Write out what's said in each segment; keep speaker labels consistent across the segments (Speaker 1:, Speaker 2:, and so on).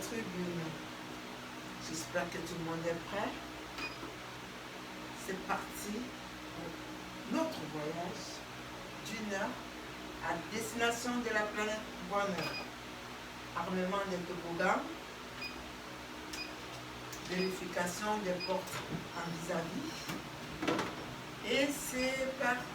Speaker 1: tribune. J'espère que tout le monde est prêt. C'est parti pour notre voyage d'une heure à destination de la planète Bonheur. Armement des toboggans, vérification des portes en vis-à-vis. Et c'est parti.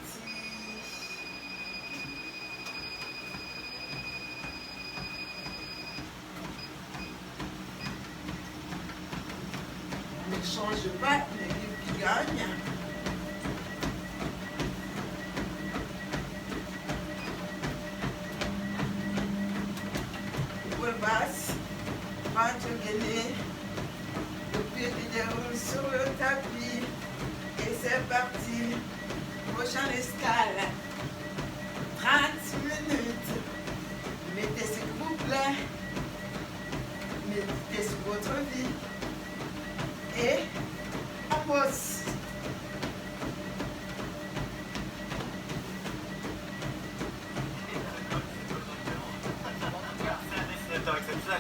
Speaker 1: Ne change pas l'équipe qui gagne. Pointe basse, ventre gainé, le pied qui déroule sur le tapis. Et c'est parti. Prochaine escale. 30 minutes. Mettez s'il vous plaît. Méditez sur votre vie. Et on bosse.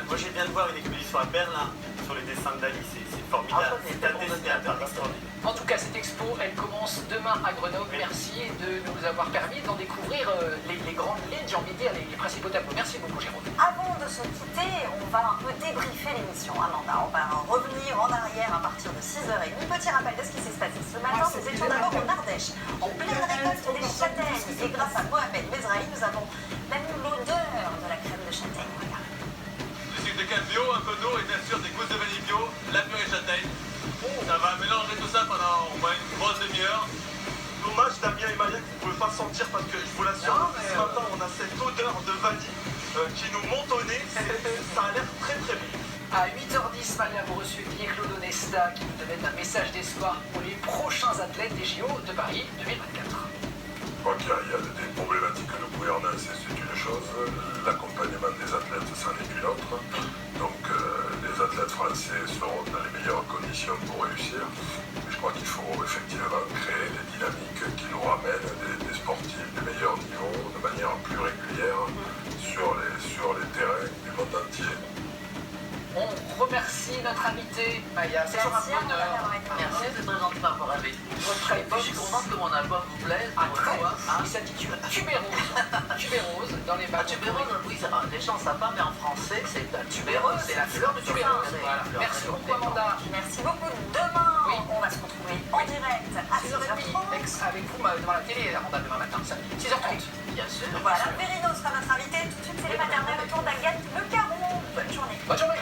Speaker 2: Moi j'ai bien de voir une exposition à Berlin sur les dessins de Dali, c'est formidable, c'est un dessinateur extraordinaire.
Speaker 3: En tout cas, cette expo, elle commence demain à Grenoble. Merci de nous avoir permis d'en découvrir les grandes lignes, j'ai envie de dire, les principaux tableaux. Merci beaucoup, Jérôme.
Speaker 4: Avant de se quitter, on va un peu débriefer l'émission. Amanda, on va revenir en arrière à partir de 6h30. Petit rappel de ce qui s'est passé ce matin. Nous étions d'abord en Ardèche, en pleine récolte des châtaignes. Et grâce à Mohamed Mezrahi, nous avons même l'odeur de la crème de châtaigne. Regarde.
Speaker 5: Du sucre de canne bio, un peu d'eau et bien sûr des gousses de vanille bio, la purée châtaigne. Ça va mélanger tout ça pendant au moins une grosse demi-heure.
Speaker 6: Dommage Damien et Maria que vous ne pouvez pas sentir parce que je vous l'assure, ce matin on a cette odeur de vanille qui nous monte au nez, ça a l'air très très bon.
Speaker 3: À 8h10, Maria, vous recevez Claude Onesta qui nous donne un message d'espoir pour les prochains athlètes des JO de Paris 2024.
Speaker 7: Ok, il y a des problématiques que nous gouvernons, c'est une chose. L'accompagnement des athlètes, c'en est une autre. Donc les athlètes français seront dans les meilleures conditions pour réussir. Mais je crois qu'il faut effectivement créer des dynamiques qui nous ramènent des sportifs des meilleurs niveaux de manière plus régulière sur les terrains du monde entier.
Speaker 3: On remercie notre invité, Maya. C'est toujours un bonheur.
Speaker 8: Merci, c'est très gentil d'avoir invité.
Speaker 3: Votre album,
Speaker 8: je suis contente que mon album vous plaise.
Speaker 3: Il s'intitule Tubérose. Tubérose dans les bacs.
Speaker 8: Tubérose, oui, les gens ne savent pas, mais en français, c'est la tubérose, c'est la fleur de tubérose.
Speaker 3: Voilà. Merci beaucoup, Amanda.
Speaker 4: Merci beaucoup. Demain, on va se retrouver en direct à 6h30.
Speaker 3: Avec vous devant la télé, Amanda, demain matin. 6h30.
Speaker 8: Bien sûr.
Speaker 4: Voilà, Vérino sera notre invité. Tout de suite, c'est les maternelles autour d'Agathe Le Caron. Bonne journée.
Speaker 3: Bonne journée.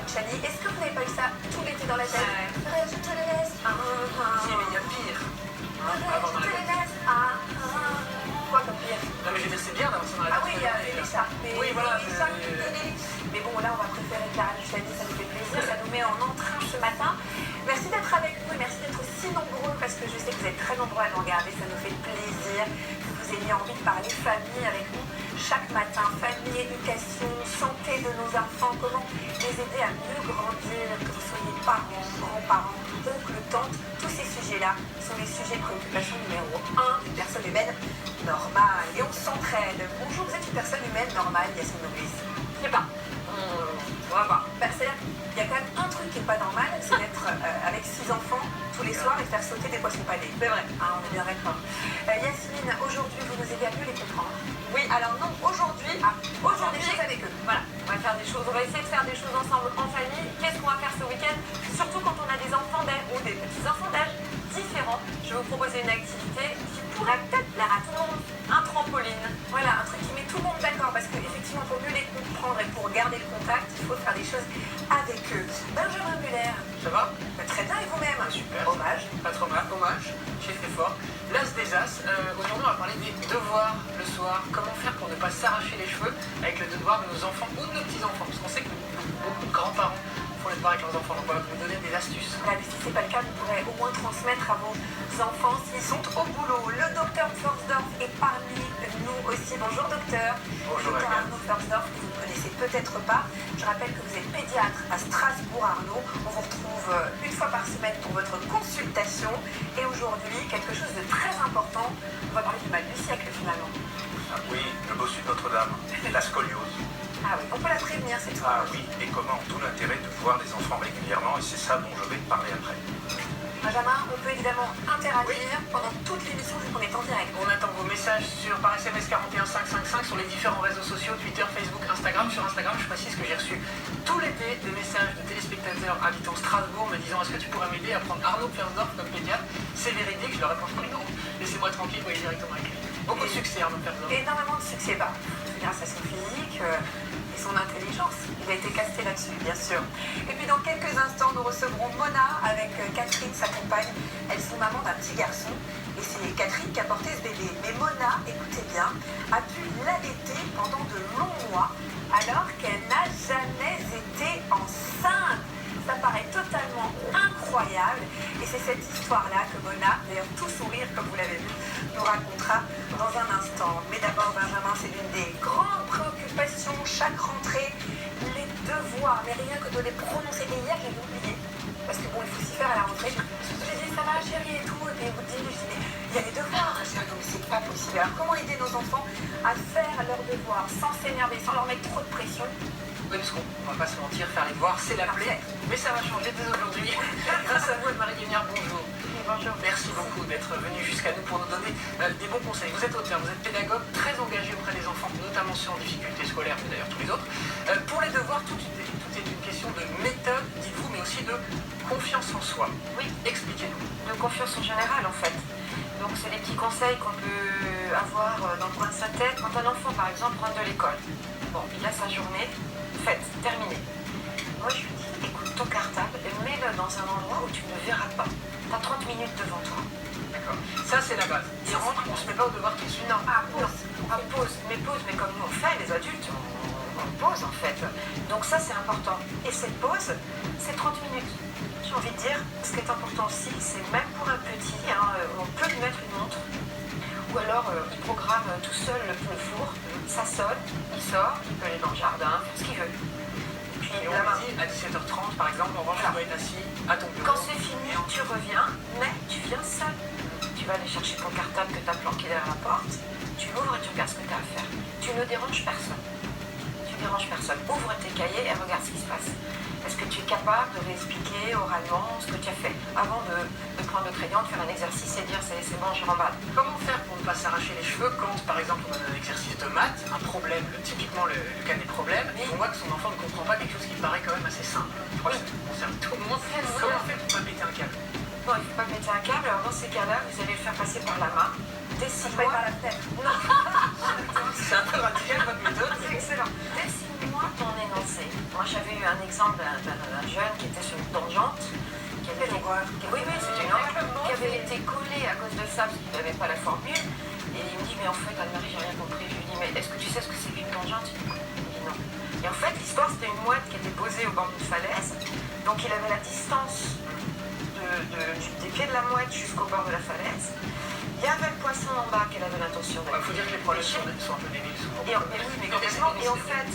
Speaker 4: Luciani. Est-ce que vous n'avez pas eu ça tout l'été dans la tête? Je te laisse.
Speaker 3: Si, mais il y a pire.
Speaker 4: Je te laisse. Quoi comme pire?
Speaker 3: Non, mais je veux dire, c'est bien d'avoir ça dans la tête.
Speaker 4: Ah oui, les chats.
Speaker 3: Oui, voilà.
Speaker 4: Mais bon, là, on va préférer Clara Luciani, ça nous fait plaisir, ça nous met en entrain ce matin. Merci d'être avec nous et merci d'être si nombreux parce que je sais que vous êtes très nombreux à nous regarder, ça nous fait plaisir que vous ayez envie de parler famille avec nous chaque matin. Famille, éducation, santé de nos enfants, comment les aider à mieux grandir, que vous soyez parents, grands-parents, oncles, tantes, tous ces sujets-là sont les sujets de préoccupation numéro 1 d'une personne humaine normale. Et on s'entraide. Bonjour, vous êtes une personne humaine normale, Yacine Nogulis?
Speaker 3: Je sais pas. On va voir.
Speaker 4: C'est-à-dire qu'il y a quand même un truc qui n'est pas normal, c'est d'être avec 6 enfants tous les soirs et faire sauter des poissons panés.
Speaker 3: C'est vrai.
Speaker 4: Ah, on est bien d'accord. Yasmine, aujourd'hui, vous nous aidez à mieux les comprendre.
Speaker 9: Oui, alors non, aujourd'hui,
Speaker 4: Aujourd'hui, des choses avec eux.
Speaker 9: voilà, on va faire des choses, on va essayer de faire des choses ensemble en famille. Qu'est-ce qu'on va faire ce week-end? Surtout quand on a des enfants d'âge ou des petits-enfants d'âge différents. Je vais vous proposer une activité qui pourrait peut-être plaire à tout le monde. Un trampoline.
Speaker 4: Voilà, un truc qui met tout le monde d'accord parce qu'effectivement, pour mieux les comprendre et pour garder le contact, il faut faire des choses avec eux. Benjamin Muller.
Speaker 3: Ça va?
Speaker 4: Très bien, et vous-même?
Speaker 3: Super.
Speaker 4: Hommage.
Speaker 3: Pas trop mal, hommage, j'ai fait fort. L'as des as, aujourd'hui on va parler des devoirs le soir. Comment faire pour ne pas s'arracher les cheveux avec le devoir de nos enfants ou de nos petits-enfants. Parce qu'on sait que beaucoup de grands-parents font les devoirs avec leurs enfants. Donc on va vous donner des astuces.
Speaker 4: Voilà, si ce n'est pas le cas, vous pourrez au moins transmettre à vos enfants s'ils sont au boulot. Le docteur Forsdorf est parmi nous aussi. Bonjour docteur.
Speaker 3: Bonjour
Speaker 4: Docteur
Speaker 3: Agathe.
Speaker 4: Arnaud Forsdorf, que vous ne connaissez peut-être pas. Je rappelle que vous êtes pédiatre à Strasbourg, Arnaud. On vous retrouve une fois par semaine pour votre consultation. Et aujourd'hui, quelque chose de très important. On va parler du mal du siècle finalement.
Speaker 10: Ah oui, le bossu de Notre-Dame, la scoliose.
Speaker 4: Ah oui, on peut la prévenir, c'est tout.
Speaker 10: Ah oui, et comment? Tout l'intérêt de voir les enfants régulièrement, et c'est ça dont je vais te parler après.
Speaker 4: Benjamin, on peut évidemment interagir pendant toute l'émission vu qu'on est en direct.
Speaker 3: On attend vos messages par SMS 41555 sur les différents réseaux sociaux, Twitter, Facebook, Instagram. Sur Instagram, je précise que j'ai reçu tout l'été des messages de téléspectateurs habitant Strasbourg me disant: est-ce que tu pourrais m'aider à prendre Arnaud Forsdorf comme pédiatre? C'est véridique, je leur réponds non, laissez-moi tranquille, voyez directement avec lui. Beaucoup de succès Arnaud Forsdorf.
Speaker 4: Énormément de succès, grâce à son physique et son intelligence. Il a été casté là-dessus, bien sûr. Et puis dans quelques instants, nous recevrons Mona avec Catherine, sa compagne. Elles sont mamans d'un petit garçon et c'est Catherine qui a porté ce bébé. Mais Mona, écoutez bien, a pu l'allaiter pendant de longs mois alors qu'elle n'a jamais été enceinte. Ça paraît totalement incroyable et c'est cette histoire-là que Mona, d'ailleurs tout sourire comme vous l'avez vu, nous racontera dans un instant. Mais d'abord, Benjamin, c'est l'une des grandes préoccupations chaque rentrée, les devoirs, mais rien que de les prononcer. Et hier, j'ai oublié, parce que bon, il faut s'y faire à la rentrée. J'ai dit ça va chérie et tout, et puis au bout de 10 minutes, je dis mais il y a les devoirs. Je dis ah non mais c'est pas possible. Alors comment aider nos enfants à faire leurs devoirs sans s'énerver, sans leur mettre trop de pression?
Speaker 3: Oui, parce qu'on va pas se mentir, faire les devoirs, c'est la plaie. Mais ça va changer dès aujourd'hui. Grâce à vous, Anne-Marie Guignard, bonjour.
Speaker 4: Bonjour.
Speaker 3: Merci beaucoup d'être venu jusqu'à nous pour nous donner des bons conseils. Vous êtes auteur, vous êtes pédagogue, très engagé auprès des enfants, notamment ceux en difficulté scolaire, mais d'ailleurs tous les autres. Pour les devoirs, tout est une question de méthode, dites-vous, mais aussi de confiance en soi.
Speaker 9: Oui,
Speaker 3: expliquez-nous.
Speaker 9: de confiance en général en fait. Donc c'est les petits conseils qu'on peut avoir dans le coin de sa tête quand un enfant par exemple rentre de l'école. Bon, il a sa journée faite, terminée. Moi je lui dis, écoute ton cartable et mets-le dans un endroit où tu ne verras pas. T'as 30 minutes devant toi.
Speaker 3: D'accord. Ça c'est la base. Il rentre, on se met pas au devoir tout de suite.
Speaker 9: Non, pause, mais comme nous on fait, les adultes, on pose en fait. Donc ça c'est important. Et cette pause, c'est 30 minutes. J'ai envie de dire, ce qui est important aussi, c'est même pour un petit, on peut lui mettre une montre. Ou alors il programme tout seul le four, ça sonne, il sort, il peut aller dans le jardin, faire ce qu'il veut. Puis
Speaker 3: Et on lui dit à 17h30 par exemple, en revanche, tu dois être assis à ton bureau.
Speaker 9: quand c'est fini, tu reviens, mais tu viens seul. Tu vas aller chercher ton cartable que tu as planqué derrière la porte, tu l'ouvres et tu regardes ce que tu as à faire. Tu ne déranges personne. Tu déranges personne. Ouvre tes cahiers et regarde ce qui se passe. Est-ce que tu es capable de réexpliquer oralement ce que tu as fait avant de prendre le crayon, de faire un exercice et dire c'est bon, je remballe.
Speaker 3: Comment faire pour ne pas s'arracher les cheveux quand, par exemple, on donne un exercice de maths, un problème, typiquement le cas des problèmes, et on voit que son enfant ne comprend pas quelque chose qui paraît quand même assez simple. Je crois que ça concerne tout le monde. Comment on fait pour ne pas péter un câble?
Speaker 9: Non, il ne faut pas péter un câble. Alors dans ces cas-là, vous allez le faire passer par la main. Dessine-moi.
Speaker 4: Pas par la tête.
Speaker 9: Non.
Speaker 3: C'est un peu radical votre méthode.
Speaker 9: C'est excellent. Dessine-moi ton énoncé. Moi, j'avais eu un exemple d'un horreur. Oui, c'était une horreur. Qui avait été collé à cause de ça, parce qu'il n'avait pas la formule. Et il me dit, mais en fait, Anne-Marie, j'ai rien compris. Je lui dis, mais est-ce que tu sais ce que c'est qu'une tangente? Il me dit non. Et en fait, l'histoire, c'était une mouette qui était posée au bord d'une falaise. Donc il avait la distance des pieds de la mouette jusqu'au bord de la falaise. Il y avait le poisson en bas qu'elle avait l'intention d'aller.
Speaker 3: Il faut dire que les problèmes sont un peu débiles souvent.
Speaker 9: Et en fait,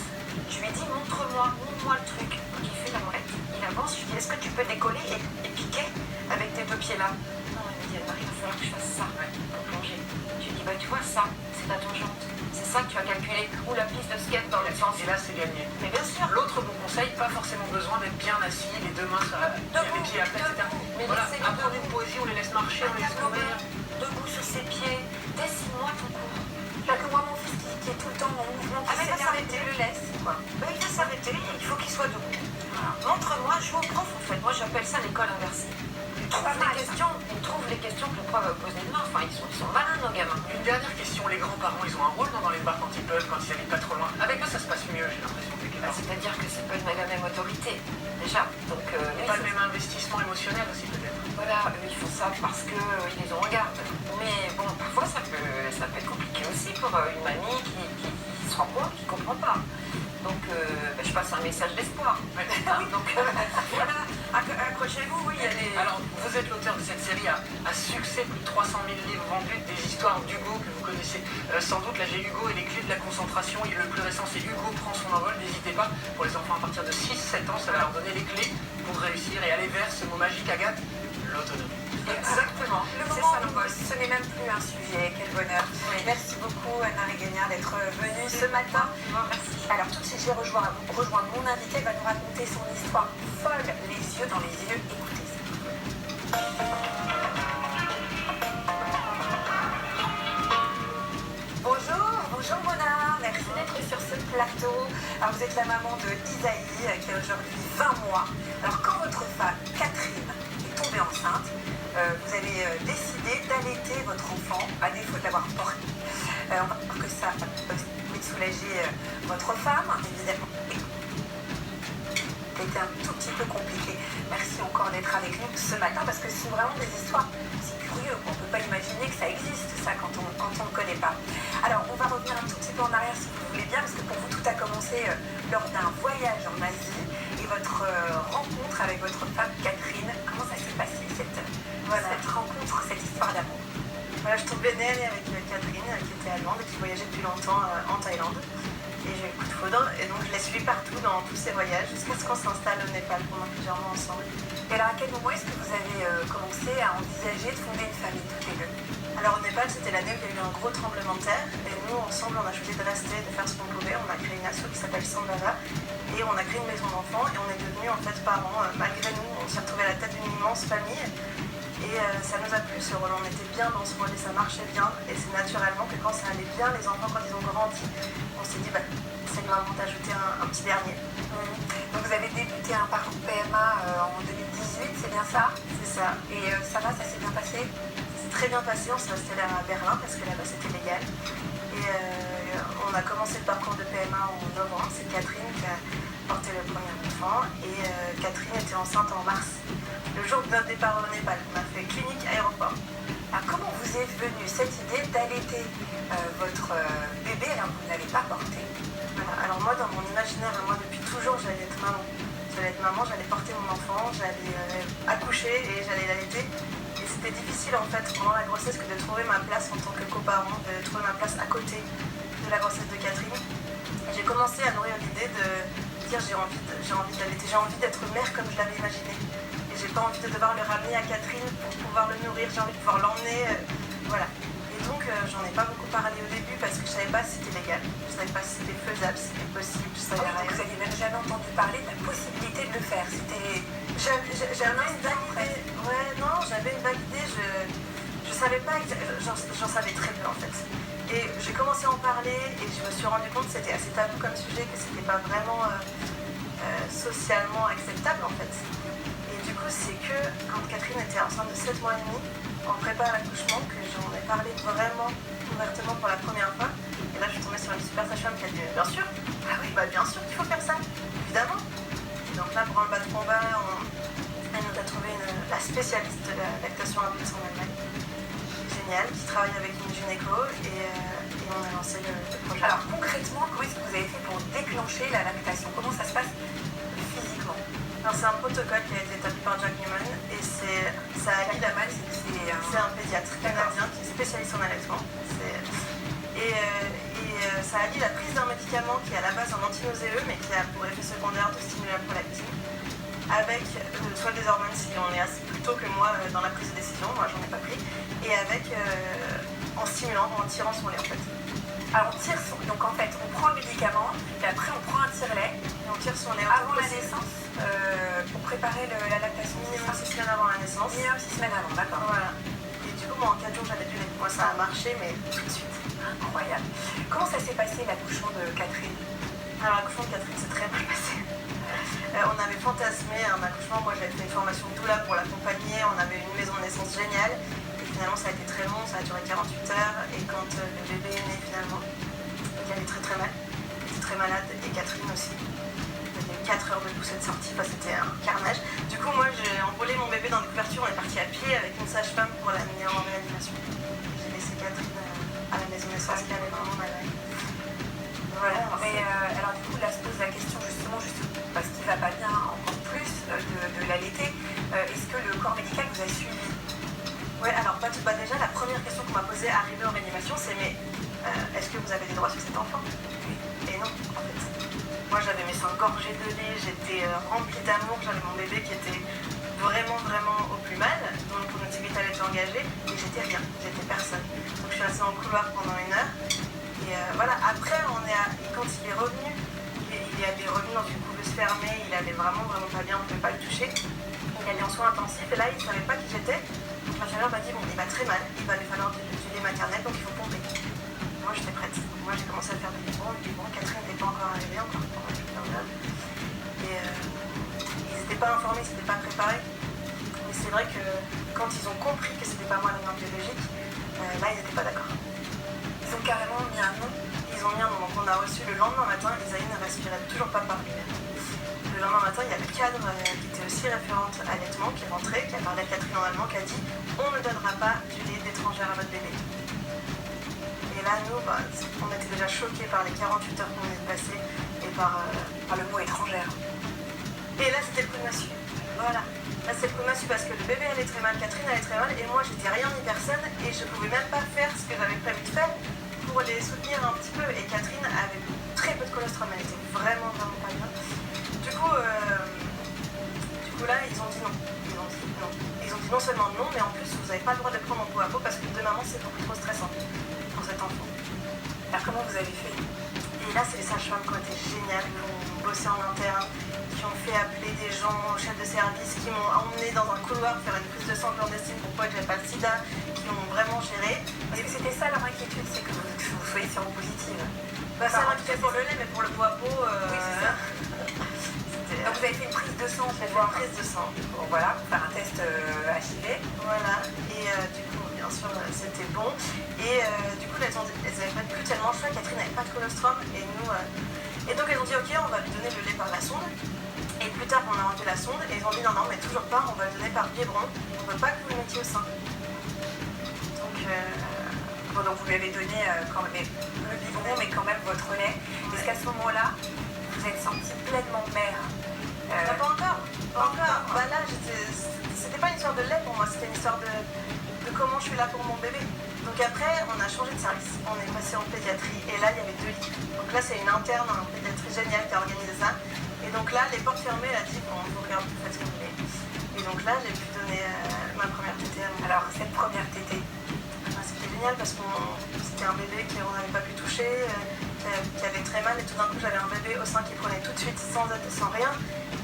Speaker 9: je lui dis, montre-moi le truc. Donc il fait la mouette, il avance, je lui dis, est-ce que tu peux décoller et piquer avec tes 2 pieds là? Non, il me dit, Anne-Marie, il va falloir que je fasse ça pour plonger. Je lui dis, bah tu vois ça, c'est la tangente. C'est ça que tu as calculé. Ou la piste de skate dans le sens.
Speaker 3: Et là, c'est gagné.
Speaker 9: Mais bien sûr.
Speaker 3: L'autre bon conseil, pas forcément besoin d'être bien assis, les 2 mains sur les pieds à plat, etc.
Speaker 9: Mais
Speaker 3: voilà,
Speaker 9: laissez-les
Speaker 3: apprenez
Speaker 9: debout.
Speaker 3: une poésie, on les laisse marcher, on les laisse courir.
Speaker 9: Debout sur ses pieds, dessine-moi ton cours. Là que moi, mon fils qui est tout le temps en mouvement, qui
Speaker 4: il va s'arrêter,
Speaker 9: le laisse. Quoi. Ben, il va s'arrêter, il faut qu'il soit debout. Voilà. Montre-moi, je joue au prof en fait. Moi, j'appelle ça l'école inversée. Ils trouvent les questions que le prof va poser demain. Enfin, ils sont malins, nos gamins.
Speaker 3: Une dernière question, les grands-parents, ils ont un rôle dans les bars quand ils peuvent, quand ils habitent pas trop loin. Avec eux, ça se passe mieux, j'ai l'impression.
Speaker 9: C'est-à-dire que c'est pas la même autorité, déjà. Donc,
Speaker 3: et pas le même investissement émotionnel aussi, peut-être.
Speaker 9: Voilà, eux, ils font ça parce qu'ils les ont en garde. Mais bon, parfois, ça peut être compliqué aussi pour une mamie qui se rend compte, qui comprend pas. Donc, je passe un message d'espoir. Donc, voilà, accrochez-vous, oui, il y a des...
Speaker 3: Alors, vous êtes l'auteur de cette série à succès, plus de 300 000 livres vendus, des histoires d'Hugo que vous connaissez sans doute. Là, j'ai Hugo et les clés de la concentration. Et le plus récent, c'est Hugo prend son envol. N'hésitez pas, pour les enfants à partir de 6-7 ans, ça va leur donner les clés pour réussir et aller vers ce mot magique, Agathe, l'autonomie.
Speaker 9: Exactement.
Speaker 4: Le moment où ce n'est même plus un sujet, quel bonheur. Oui. Merci beaucoup Anne-Marie Gagnard d'être venue ce matin. Merci. Alors tout de suite, je vais rejoindre mon invité, elle va nous raconter son histoire folle, les yeux dans les yeux. Écoutez ça. Bonjour Mona, merci d'être sur ce plateau. Alors vous êtes la maman de Isaïe qui a aujourd'hui 20 mois. Alors quand votre femme Catherine est tombée enceinte, vous avez décidé d'allaiter votre enfant à défaut de l'avoir porté. On va voir que ça peut soulager votre femme, évidemment. C'était un tout petit peu compliqué. Merci encore d'être avec nous ce matin parce que ce sont vraiment des histoires, c'est curieux, on ne peut pas imaginer que ça existe ça quand on ne connaît pas. Alors on va revenir un tout petit peu en arrière si vous voulez bien parce que pour vous tout a commencé lors d'un voyage en Asie et votre rencontre avec votre femme Catherine. Comment ça s'est passé cette rencontre, cette histoire d'amour?
Speaker 11: Voilà, je tombais née avec Catherine qui était allemande et qui voyageait depuis longtemps en Thaïlande. Et j'ai eu le coup de foudre et donc je l'ai suivie partout dans tous ces voyages jusqu'à ce qu'on s'installe au Népal pendant plusieurs mois ensemble.
Speaker 4: Et alors à quel moment est-ce que vous avez commencé à envisager de fonder une famille toutes les deux?
Speaker 11: Alors au Népal c'était l'année où il y a eu un gros tremblement de terre et nous ensemble on a choisi de rester, de faire ce qu'on pouvait. On a créé une asso qui s'appelle Sambhava et on a créé une maison d'enfants et on est devenus en fait parents malgré nous. On s'est retrouvés à la tête d'une immense famille. Et ça nous a plu ce rôle, on était bien dans ce rôle et ça marchait bien. Et c'est naturellement que quand ça allait bien, les enfants quand ils ont grandi, on s'est dit c'est le moment d'ajouter un petit dernier.
Speaker 4: Donc vous avez débuté un parcours PMA en 2018, c'est bien ça?
Speaker 11: C'est ça.
Speaker 4: Et ça va, ça s'est bien passé?
Speaker 11: C'est très bien passé, on s'est resté là à Berlin parce que là-bas c'était légal. Et on a commencé le parcours de PMA en novembre, c'est Catherine qui a porté le premier enfant et Catherine était enceinte en mars. Le jour de notre départ au Népal, on a fait clinique aéroport.
Speaker 4: Alors comment vous est venue cette idée d'allaiter votre bébé alors que vous ne l'avez pas porté?
Speaker 11: Voilà. Alors moi dans mon imaginaire, moi depuis toujours j'allais être maman. J'allais être maman, j'allais porter mon enfant, j'allais accoucher et j'allais l'allaiter. Et c'était difficile en fait pendant la grossesse que de trouver ma place en tant que coparent, de trouver ma place à côté de la grossesse de Catherine. Et j'ai commencé à nourrir l'idée de dire j'ai envie d'allaiter, j'ai envie d'être mère comme je l'avais imaginé. J'ai pas envie de devoir le ramener à Catherine pour pouvoir le nourrir, j'ai envie de pouvoir l'emmener, voilà. Et donc j'en ai pas beaucoup parlé au début parce que je savais pas si c'était légal, je savais pas si c'était faisable, si c'était possible, je savais rien.
Speaker 4: Vous n'aviez même jamais entendu parler de la possibilité de le faire, c'était...
Speaker 11: J'avais une vague idée, ouais, non, j'avais une vague idée, je savais pas, j'en savais très peu en fait. Et j'ai commencé à en parler et je me suis rendu compte que c'était assez tabou comme sujet, que c'était pas vraiment socialement acceptable en fait. Du coup, c'est que quand Catherine était enceinte de 7 mois et demi, en prépa à l'accouchement, que j'en ai parlé vraiment ouvertement pour la première fois. Et là, je suis tombée sur une super sage-femme qui a dit bien sûr, ah oui, bien sûr qu'il faut faire ça, évidemment. Et donc là, branle-bas de combat, elle nous a trouvé la spécialiste de la lactation adulte en Allemagne. Génial, qui travaille avec une gynéco et on a lancé le projet.
Speaker 9: Alors concrètement, comment est-ce que vous avez fait pour déclencher la lactation? Comment ça se passe physiquement?
Speaker 11: Alors c'est un protocole qui a été établi par Jack Newman et ça allie la malle, c'est un pédiatre canadien qui est spécialiste en allaitement. Ça allie la prise d'un médicament qui est à la base un antinauséeux mais qui a pour effet secondaire de stimuler la prolactine avec soit des hormones si on est assez plus tôt que moi dans la prise de décision, moi j'en ai pas pris, et avec en stimulant, en tirant son lait en fait.
Speaker 9: Alors on tire son... Donc en fait on prend le médicament et après on prend un tire-lait
Speaker 11: et on tire son lait
Speaker 9: avant la naissance pour préparer la lactation.
Speaker 11: Minimum 6 semaines avant la naissance.
Speaker 9: Minimum 6 semaines avant, d'accord.
Speaker 11: Voilà. Et du coup moi en 4 jours j'avais du lait. Moi ça a marché mais tout de suite.
Speaker 9: Incroyable. Comment ça s'est passé l'accouchement de Catherine?
Speaker 11: Alors l'accouchement de Catherine s'est très mal passé. On avait fantasmé un accouchement, moi j'avais fait une formation de doula pour l'accompagner, on avait une maison de naissance géniale et finalement ça a été très long, ça a duré 48 heures et quand le bébé est né finalement, il allait très très mal, il était très malade et Catherine aussi. Il y a eu 4 heures de poussée de sortie, c'était un carnage. Du coup moi j'ai envolé mon bébé dans des couvertures, on est parti à pied avec une sage-femme pour l'amener en réanimation. J'ai laissé Catherine à la maison de naissance qui avait vraiment mal.
Speaker 9: Voilà, mais alors du coup là se pose la question justement parce qu'il va pas bien encore plus de l'allaiter. Est-ce que le corps médical vous a suivi?
Speaker 11: Oui, alors déjà la première question qu'on m'a posée arrivée en réanimation c'est mais est-ce que vous avez des droits sur cet enfant? Et non, en fait. Moi j'avais mes seins gorgés de lait, j'étais remplie d'amour, j'avais mon bébé qui était vraiment au plus mal, donc mon activité était engagée, et j'étais rien, j'étais personne. Donc je suis restée dans le couloir pendant 1 heure. Et voilà, après, quand il est revenu, il est revenu dans une couveuse fermée, il allait vraiment pas bien, on ne pouvait pas le toucher. Il allait en soins intensifs et là, il ne savait pas qui j'étais. Donc l'infirmière m'a dit, bon, il va très mal, il va lui falloir du lait maternel, donc il faut pomper. Moi, j'étais prête. Moi, j'ai commencé à faire des biberons, Catherine n'était pas encore arrivée, encore pendant toute période. Et ils n'étaient pas informés, ils n'étaient pas préparés. Mais c'est vrai que quand ils ont compris que c'était pas moi la norme biologique, là, ils n'étaient pas d'accord.
Speaker 9: Ils ont carrément mis un nom.
Speaker 11: Ils ont mis un nom. Donc on a reçu le lendemain matin, Isaïe ne respirait toujours pas par lui-même. Le lendemain matin, il y a le cadre qui était aussi référente à l'allaitement qui est rentré, qui a parlé à Catherine en allemand, qui a dit on ne donnera pas du lait d'étrangère à votre bébé. Et là, nous, on était déjà choqués par les 48 heures qu'on venait de passer et par
Speaker 9: le mot étrangère.
Speaker 11: Et là, c'était le coup de massue. Voilà. Là, c'est le coup de massue parce que le bébé allait très mal, Catherine allait très mal et moi, j'étais rien ni personne et je pouvais même pas faire ce que j'avais prévu de faire pour les soutenir un petit peu. Et Catherine avait très peu de colostrum, elle était vraiment pas bien. Du coup, là, ils ont dit non. Ils ont dit non seulement non, mais en plus, vous n'avez pas le droit de prendre en peau à peau parce que de maman, c'est beaucoup trop stressant pour cet enfant.
Speaker 9: Alors, comment vous avez fait?
Speaker 11: Et là, c'est les sages-femmes qui ont été géniales, qui ont bossé en interne, qui ont fait appeler des gens, chefs de service, qui m'ont emmené dans un couloir faire une prise de sang clandestine pour que j'avais pas le sida, qui ont vraiment géré.
Speaker 9: Parce que c'était ça leur inquiétude, c'est que vous soyez séropositive.
Speaker 11: Ça m'inquiétait pour le lait, mais pour le peau à peau,
Speaker 9: oui, c'est ça. Donc vous avez fait une prise de sang,
Speaker 11: j'ai fait une prise de sang.
Speaker 9: Bon, voilà, pour faire un test HIV.
Speaker 11: Voilà, et du coup, bien sûr, c'était bon. Et du coup, elles n'avaient plus tellement le choix, Catherine n'avait pas de colostrum, et nous... Et donc elles ont dit ok, on va lui donner le lait par la sonde. Et plus tard, on a rendu la sonde, et ils ont dit non, mais toujours pas, on va le donner par biberon. On ne veut pas que vous le mettiez au sein.
Speaker 9: Donc vous lui avez donné quand même le biberon, mais quand même votre lait. Est-ce qu'à ce moment-là, vous êtes sentie pleinement mère?
Speaker 11: Pas encore. Là, c'était pas une histoire de lait pour moi, c'était une histoire de comment je suis là pour mon bébé. Donc après, on a changé de service. On est passé en pédiatrie et là, il y avait 2 lits. Donc là, c'est une interne en pédiatrie géniale qui a organisé ça. Et donc là, les portes fermées, elle a dit bon, vous regardez, vous faites ce que vous voulez. Et donc là, j'ai pu donner ma première tétée à mon bébé.
Speaker 9: Alors, cette première tétée,
Speaker 11: c'était génial parce que c'était un bébé qu'on n'avait pas pu toucher, qui avait très mal et tout d'un coup j'avais un bébé au sein qui prenait tout de suite sans rien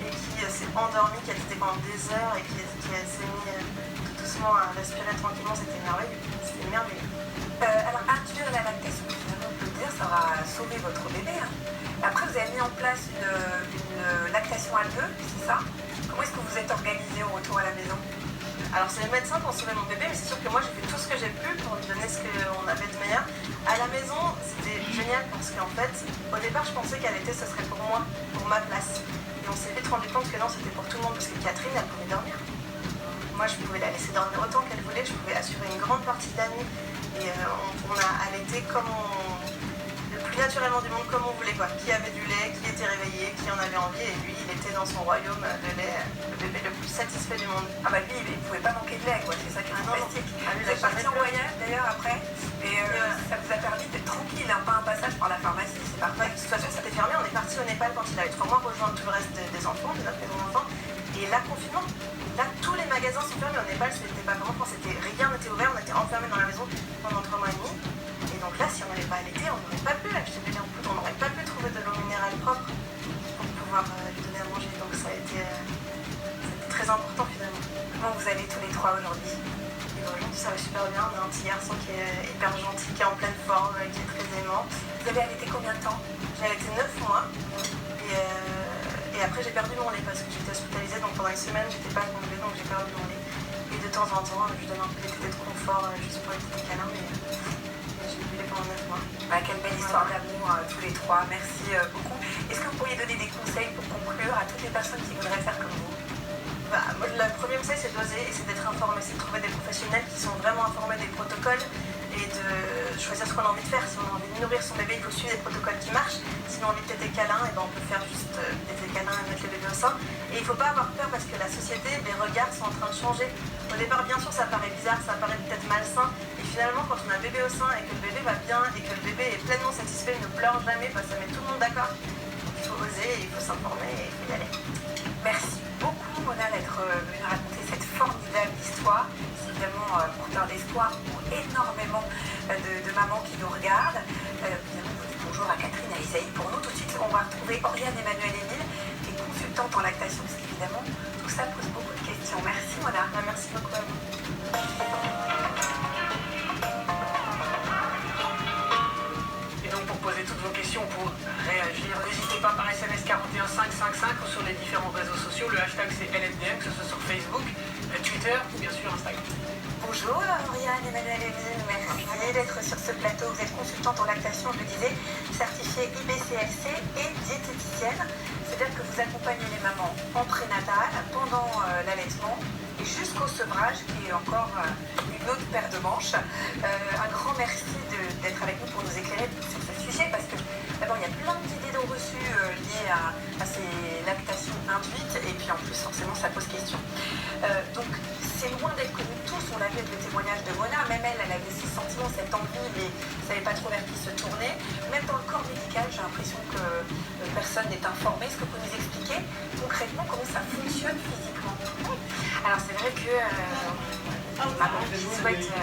Speaker 11: et qui s'est endormi, qui a été pendant des heures et qui s'est mis tout doucement à respirer tranquillement, c'était merveilleux.
Speaker 9: Alors induire la lactation, finalement on peut le dire, ça aura sauvé votre bébé. Hein. Après vous avez mis en place une lactation à 2, c'est ça? Comment est-ce que vous êtes organisé au retour à la maison?
Speaker 11: Alors c'est les médecins qui ont sauvé mon bébé, mais c'est sûr que moi j'ai fait tout ce que j'ai pu pour lui donner ce qu'on avait de meilleur. À la maison, c'était génial parce qu'en fait, au départ je pensais qu'elle ce serait pour moi, pour ma place. Et on s'est vite rendu compte que non, c'était pour tout le monde parce que Catherine, elle pouvait dormir. moi, je pouvais la laisser dormir autant qu'elle voulait, je pouvais assurer une grande partie de la nuit. Et on a allaité le plus naturellement du monde, comme on voulait, quoi. Qui avait du lait, qui était réveillé, qui en avait envie. Et lui, il était dans son royaume de lait, le bébé le plus satisfait du monde.
Speaker 9: Ah bah lui, il pouvait pas manquer de lait, quoi. C'est ça qui est fantastique. Vous êtes parti en voyage d'ailleurs après, et ça vous a permis d'être tranquille, hein, pas un passage par la pharmacie, c'est parfait.
Speaker 11: De toute façon, c'était fermé. On est parti au Népal quand il avait 3 mois, rejoindre tout le reste des enfants, de notre maison d'enfants. Et là, confinement. Là, tous les magasins sont fermés. Au Népal, c'était pas comme en France, rien n'était ouvert. On était enfermés dans la maison pendant 3 mois et demi. Et donc là, si on n'allait pas allaiter, on n'aurait pas pu acheter du lait en poudre. On n'aurait pas pu trouver de l'eau minérale propre pour pouvoir lui donner à manger. Donc ça a été très important finalement.
Speaker 9: Comment vous allez tous les 3 aujourd'hui?
Speaker 11: Aujourd'hui, ça va super bien. On a un petit garçon qui est hyper gentil, qui est en pleine forme, qui est très aimant.
Speaker 9: Vous avez allaité combien de temps?
Speaker 11: J'ai allaité 9 mois. Et après, j'ai perdu mon lait parce que j'étais hospitalisée. Donc pendant une semaine, j'étais pas avec mon bébé, donc j'ai perdu mon lait. Et de temps en temps, je lui donne un peu des tétés de confort juste pour les petits câlins. Mais j'ai eu le lait pendant 9 mois.
Speaker 9: Bah, quelle belle histoire d'amour tous les 3. Merci beaucoup. Est-ce que vous pourriez donner des conseils pour conclure à toutes les personnes qui voudraient faire comme vous?
Speaker 11: Moi, le premier conseil, c'est d'oser et c'est d'être informé. C'est de trouver des professionnels qui sont vraiment informés des protocoles et de choisir ce qu'on a envie de faire. Si on a envie de nourrir son bébé, il faut suivre des protocoles qui marchent. Si on a envie de des câlins, et ben on peut faire juste des câlins et mettre le bébé au sein. Et il ne faut pas avoir peur parce que la société, les regards sont en train de changer. Au départ, bien sûr, ça paraît bizarre, ça paraît peut-être malsain. Et finalement, quand on a un bébé au sein et que le bébé va bien et que le bébé est pleinement satisfait, il ne pleure jamais, ça met tout le monde d'accord. Il faut oser, il faut s'informer et il faut y aller.
Speaker 9: Merci beaucoup, Mona, d'être venue raconter cette formidable histoire. C'est évidemment porteur d'espoir pour énormément de mamans qui nous regardent. Évidemment, vous dites bonjour à Catherine, à Isaïe. Pour nous, tout de suite, on va retrouver Oriane Emmanuel-Émile, qui est consultante en lactation, parce qu'évidemment, tout ça pose beaucoup de questions. Merci, Mona.
Speaker 11: Merci beaucoup à vous.
Speaker 3: Et donc pour poser toutes vos questions, pour réagir, n'hésitez pas par SMS 41 555 ou sur les différents réseaux sociaux. Le hashtag c'est LFDM, que ce soit sur Facebook, Twitter ou bien sûr Instagram.
Speaker 9: Bonjour Oriane Emmanuel-Émile, merci d'être sur ce plateau. Vous êtes consultante en lactation, je le disais, certifiée IBCLC et diététicienne. C'est-à-dire que vous accompagnez les mamans en prénatal, pendant l'allaitement et jusqu'au sevrage, qui est encore une autre paire de manches. Un grand merci d'être avec nous pour nous éclairer sur ce sujet, parce que d'abord il y a plein d'idées reçues liées à ces lactations induites, et puis en plus forcément ça pose question. Donc c'est loin d'être connu tous, on l'a vu avec le témoignage de Mona, même elle avait ce sentiment, cette envie, mais ne savait pas trop vers qui se tourner. Même dans le corps médical, j'ai l'impression que personne n'est informé. Est-ce que vous pouvez nous expliquer concrètement comment ça fonctionne physiquement?
Speaker 12: Alors c'est vrai que les mamans qui souhaitent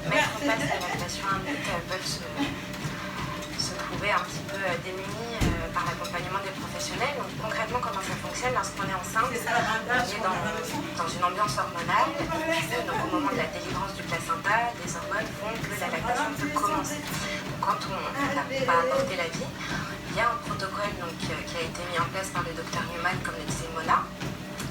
Speaker 12: mettre en place la lactation induite peuvent se trouver un petit peu démunies par l'accompagnement des professionnels. Donc concrètement, comment ça fonctionne? Lorsqu'on est enceinte, on est dans une ambiance hormonale. Donc au moment de la délivrance du placenta, les hormones font que la lactation peut commencer. Donc, quand on n'a pas apporté la vie, il y a un protocole donc, qui a été mis en place par le docteur Newman, comme le disait Mona.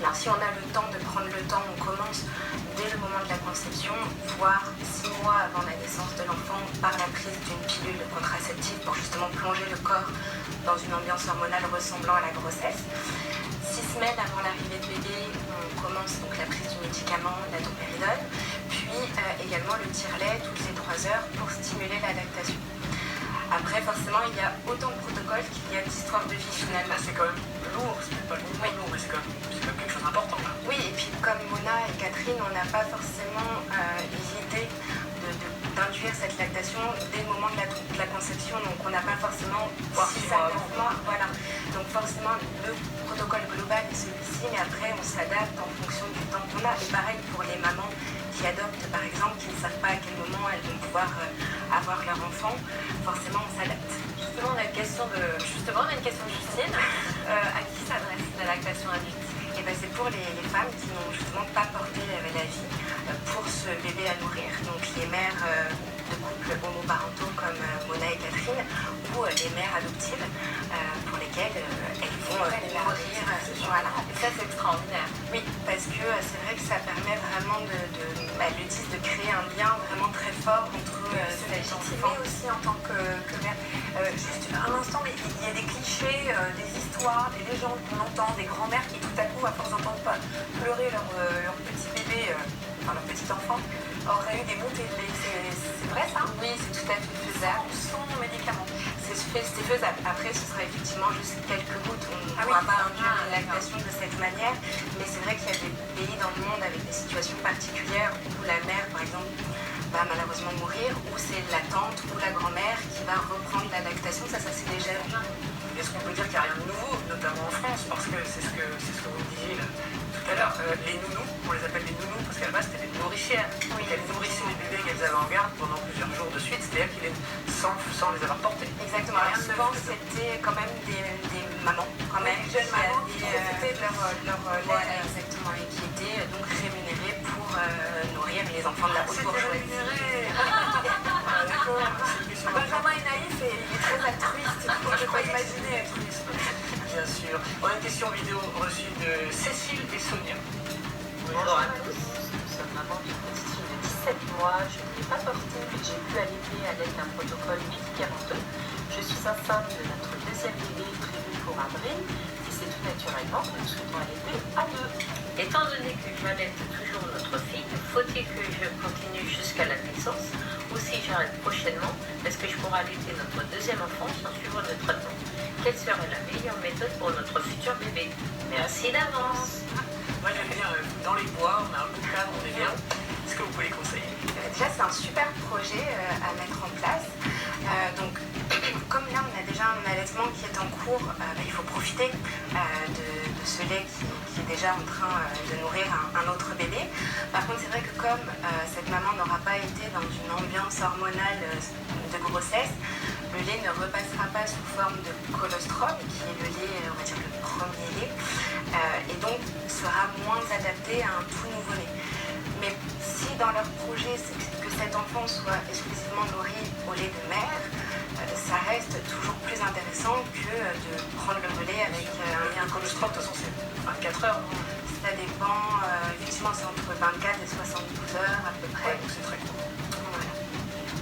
Speaker 12: Alors si on a le temps de prendre le temps, on commence dès le moment de la conception, voire 6 mois avant la naissance de l'enfant, par la prise d'une pilule contraceptive pour justement plonger le corps dans une ambiance hormonale ressemblant à la grossesse. 6 semaines avant l'arrivée de bébé, on commence donc la prise du médicament, la domperidone, puis également le tire-lait toutes les 3 heures pour stimuler la lactation. Après, forcément, il y a autant de protocoles qu'il y a d'histoires de vie finalement.
Speaker 3: C'est quand même lourd, c'est pas lourd, mais c'est quand même quelque chose d'important.
Speaker 12: Oui, et puis comme Mona et Catherine, on n'a pas forcément l'idée d'induire cette lactation dès le moment de la conception, donc on n'a pas forcément 6 à 9 mois. Voilà. Donc forcément, le protocole global est celui-ci, mais après, on s'adapte en fonction du temps qu'on a. Et pareil pour les mamans qui adoptent, par exemple, qui ne savent pas à quel moment elles vont pouvoir avoir leur enfant, forcément on s'adapte.
Speaker 13: Justement, on a une question de Justine. À qui s'adresse la lactation induite?
Speaker 12: Et ben, c'est pour les femmes qui n'ont justement pas porté la vie pour ce bébé à nourrir, donc les mères de couples homoparentaux comme Mona et Catherine, ou les mères adoptives pour lesquelles elles vont nourrir. Voilà.
Speaker 13: Et ça, c'est extraordinaire.
Speaker 12: Oui, parce que c'est vrai que ça permet vraiment le disent, de créer un lien vraiment très fort entre
Speaker 9: se légitimer aussi en tant que mère. Juste un instant, mais il y a des clichés, des histoires, des légendes qu'on entend, des grands-mères qui tout à coup, à force d'entendre pas pleurer leur petit bébé, enfin leur petit enfant, auraient eu des montées de lait. C'est vrai ça?
Speaker 12: Oui, c'est tout à fait faisable.
Speaker 9: Sans médicaments.
Speaker 12: C'est faisable. Après, ce sera effectivement juste quelques gouttes. On ne pourra pas induire une lactation de cette manière. Mais c'est vrai qu'il y a des pays dans le monde avec des situations particulières où la mère, par exemple, va malheureusement mourir, où c'est la tante ou la grand-mère qui va reprendre la lactation. Ça c'est déjà bien.
Speaker 3: Est-ce qu'on peut dire qu'il n'y a rien de nouveau, notamment en France, parce que c'est ce que vous disiez là, tout à l'heure, les nounous, on les appelle les nounous parce qu'à la base c'était des nourricières. Oui. Elles nourrissaient les bébés qu'elles avaient en garde pendant plusieurs jours de suite, c'est-à-dire qu'ils les sans les avoir portés.
Speaker 12: Exactement. Alors souvent c'était quand même des mamans, quand même,
Speaker 9: des jeunes mamans qui
Speaker 12: profitaient de leur lait, exactement, et qui étaient donc rémunérées pour nourrir les enfants de la haute bourgeoisie.
Speaker 9: Benjamin est naïf et il est très altruiste. Je ne peux pas imaginer altruiste.
Speaker 3: Bien sûr. On a une question vidéo reçue de Cécile et Sonia.
Speaker 14: Bonjour à tous. Nous sommes maman d'une petite fille de 17 mois. Je ne l'ai pas portée, mais j'ai pu allaiter à l'aide d'un protocole médicamenteux. Je suis enceinte de notre deuxième bébé prévu pour avril. Et c'est tout naturellement que nous souhaitons allaiter à deux.
Speaker 15: Étant donné que j'allaite toujours notre fille, faut-il que je continue jusqu'à la naissance ou si j'arrête prochainement, est-ce que je pourrai allaiter notre deuxième enfant sans suivre le traitement? Quelle serait la meilleure méthode pour notre futur bébé? Merci d'avance.
Speaker 3: Moi j'aime bien, dans les bois, on a un bout de cadre, on est bien. Est-ce que vous pouvez les conseiller?
Speaker 12: Déjà c'est un super projet à mettre en place. Donc comme là on a déjà un allaitement qui est en cours, il faut profiter de ce lait qui est déjà en train de nourrir un autre bébé. Par contre c'est vrai que comme cette maman n'aura pas été dans une ambiance hormonale de grossesse, le lait ne repassera pas sous forme de colostrum, qui est le lait, on va dire le premier lait, et donc sera moins adapté à un tout nouveau lait. Mais si dans leur projet c'est que cet enfant soit exclusivement nourri au lait de mère, ça reste toujours plus intéressant que de prendre le relais avec un colostrum.
Speaker 3: De toute façon c'est 24 heures.
Speaker 12: Ça dépend, effectivement c'est entre 24 et 72 heures à peu près.
Speaker 3: Ouais, donc c'est très court.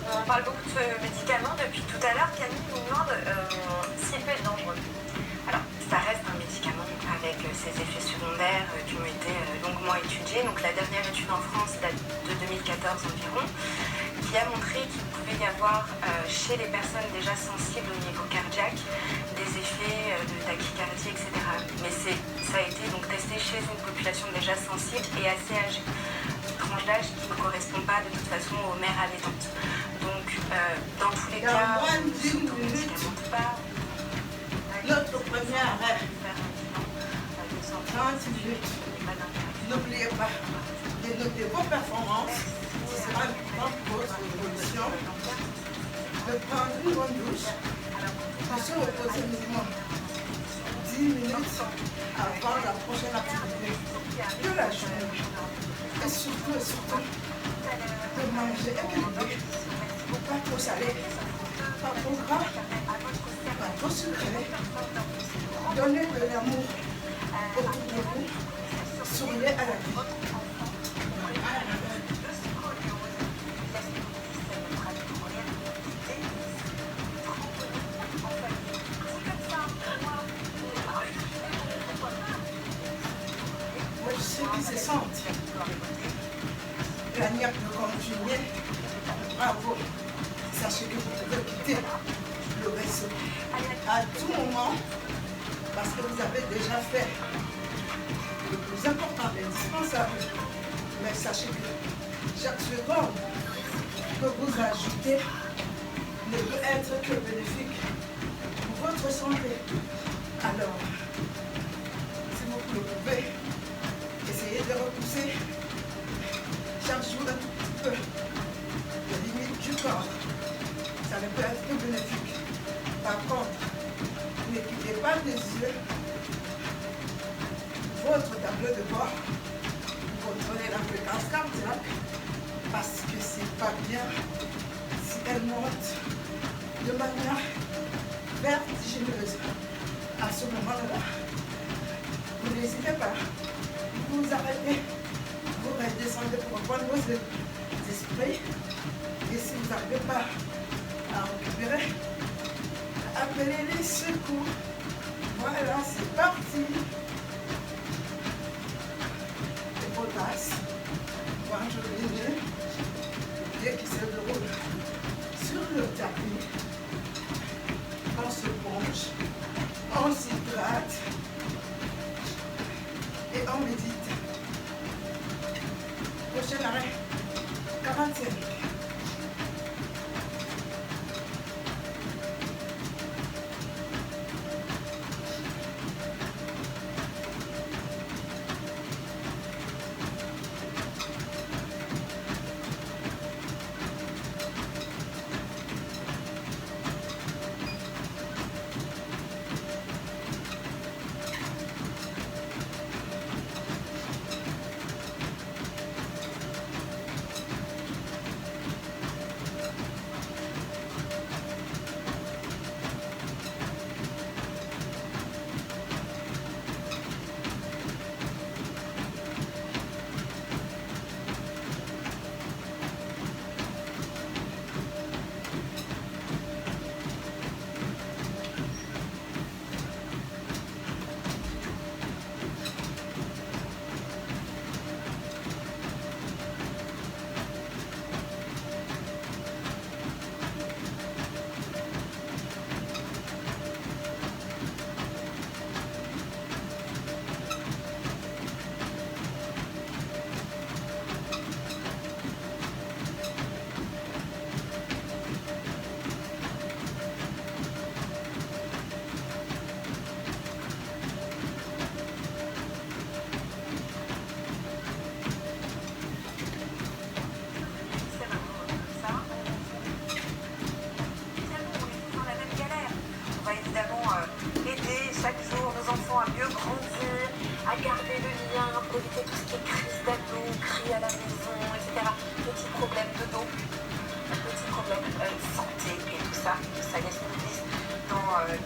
Speaker 9: On parle beaucoup de ce médicament depuis tout à l'heure. Camille nous demande s'il peut être dangereux.
Speaker 12: Alors, ça reste un médicament avec ses effets secondaires qui ont été longuement étudiés. Donc la dernière étude en France date de 2014 environ, qui a montré qu'il pouvait y avoir chez les personnes déjà sensibles au niveau cardiaque des effets de tachycardie, etc. Mais ça a été donc testé chez une population déjà sensible et assez âgée. Une tranche d'âge qui ne correspond pas de toute façon aux mères allaitantes. Donc dans tous les cas, surtout ne médicamente pas.
Speaker 1: Notre premier arrêt, 30 minutes. N'oubliez pas de noter vos performances. Ce sera une grande pause d'évolution. De prendre une bonne douche. De se reposer minimum 10 minutes avant la prochaine activité de la journée. Et surtout, de manger équilibré. Pas trop salé, pas trop gras, pas trop sucré. Donnez de l'amour autour de vous. Souriez à la vie. Moi, je sais qu'ils se sentent. La niaque de continuer. Bravo. Sachez que vous pouvez quitter le réseau à tout moment parce que vous avez déjà fait le plus important, l'indispensable. Mais sachez que chaque seconde que vous ajoutez ne peut être que bénéfique pour votre santé. Alors, si vous le pouvez, essayez de repousser chaque jour un tout petit peu les limites du corps. Ça ne peut être que bénéfique. Par contre, ne quittez pas des yeux votre tableau de bord. Contrôlez la fréquence cardiaque parce que c'est pas bien si elle monte de manière vertigineuse. À ce moment-là, vous n'hésitez pas. Vous arrêtez, vous redescendez pour reprendre vos esprits. Et si vous n'arrivez pas à récupérer, appelez les secours. Voilà, c'est parti. Les potasses. Moi, je vais le pied qui se déroule sur le tapis. On se penche, on s'hydrate et on médite. Prochain arrêt, 45.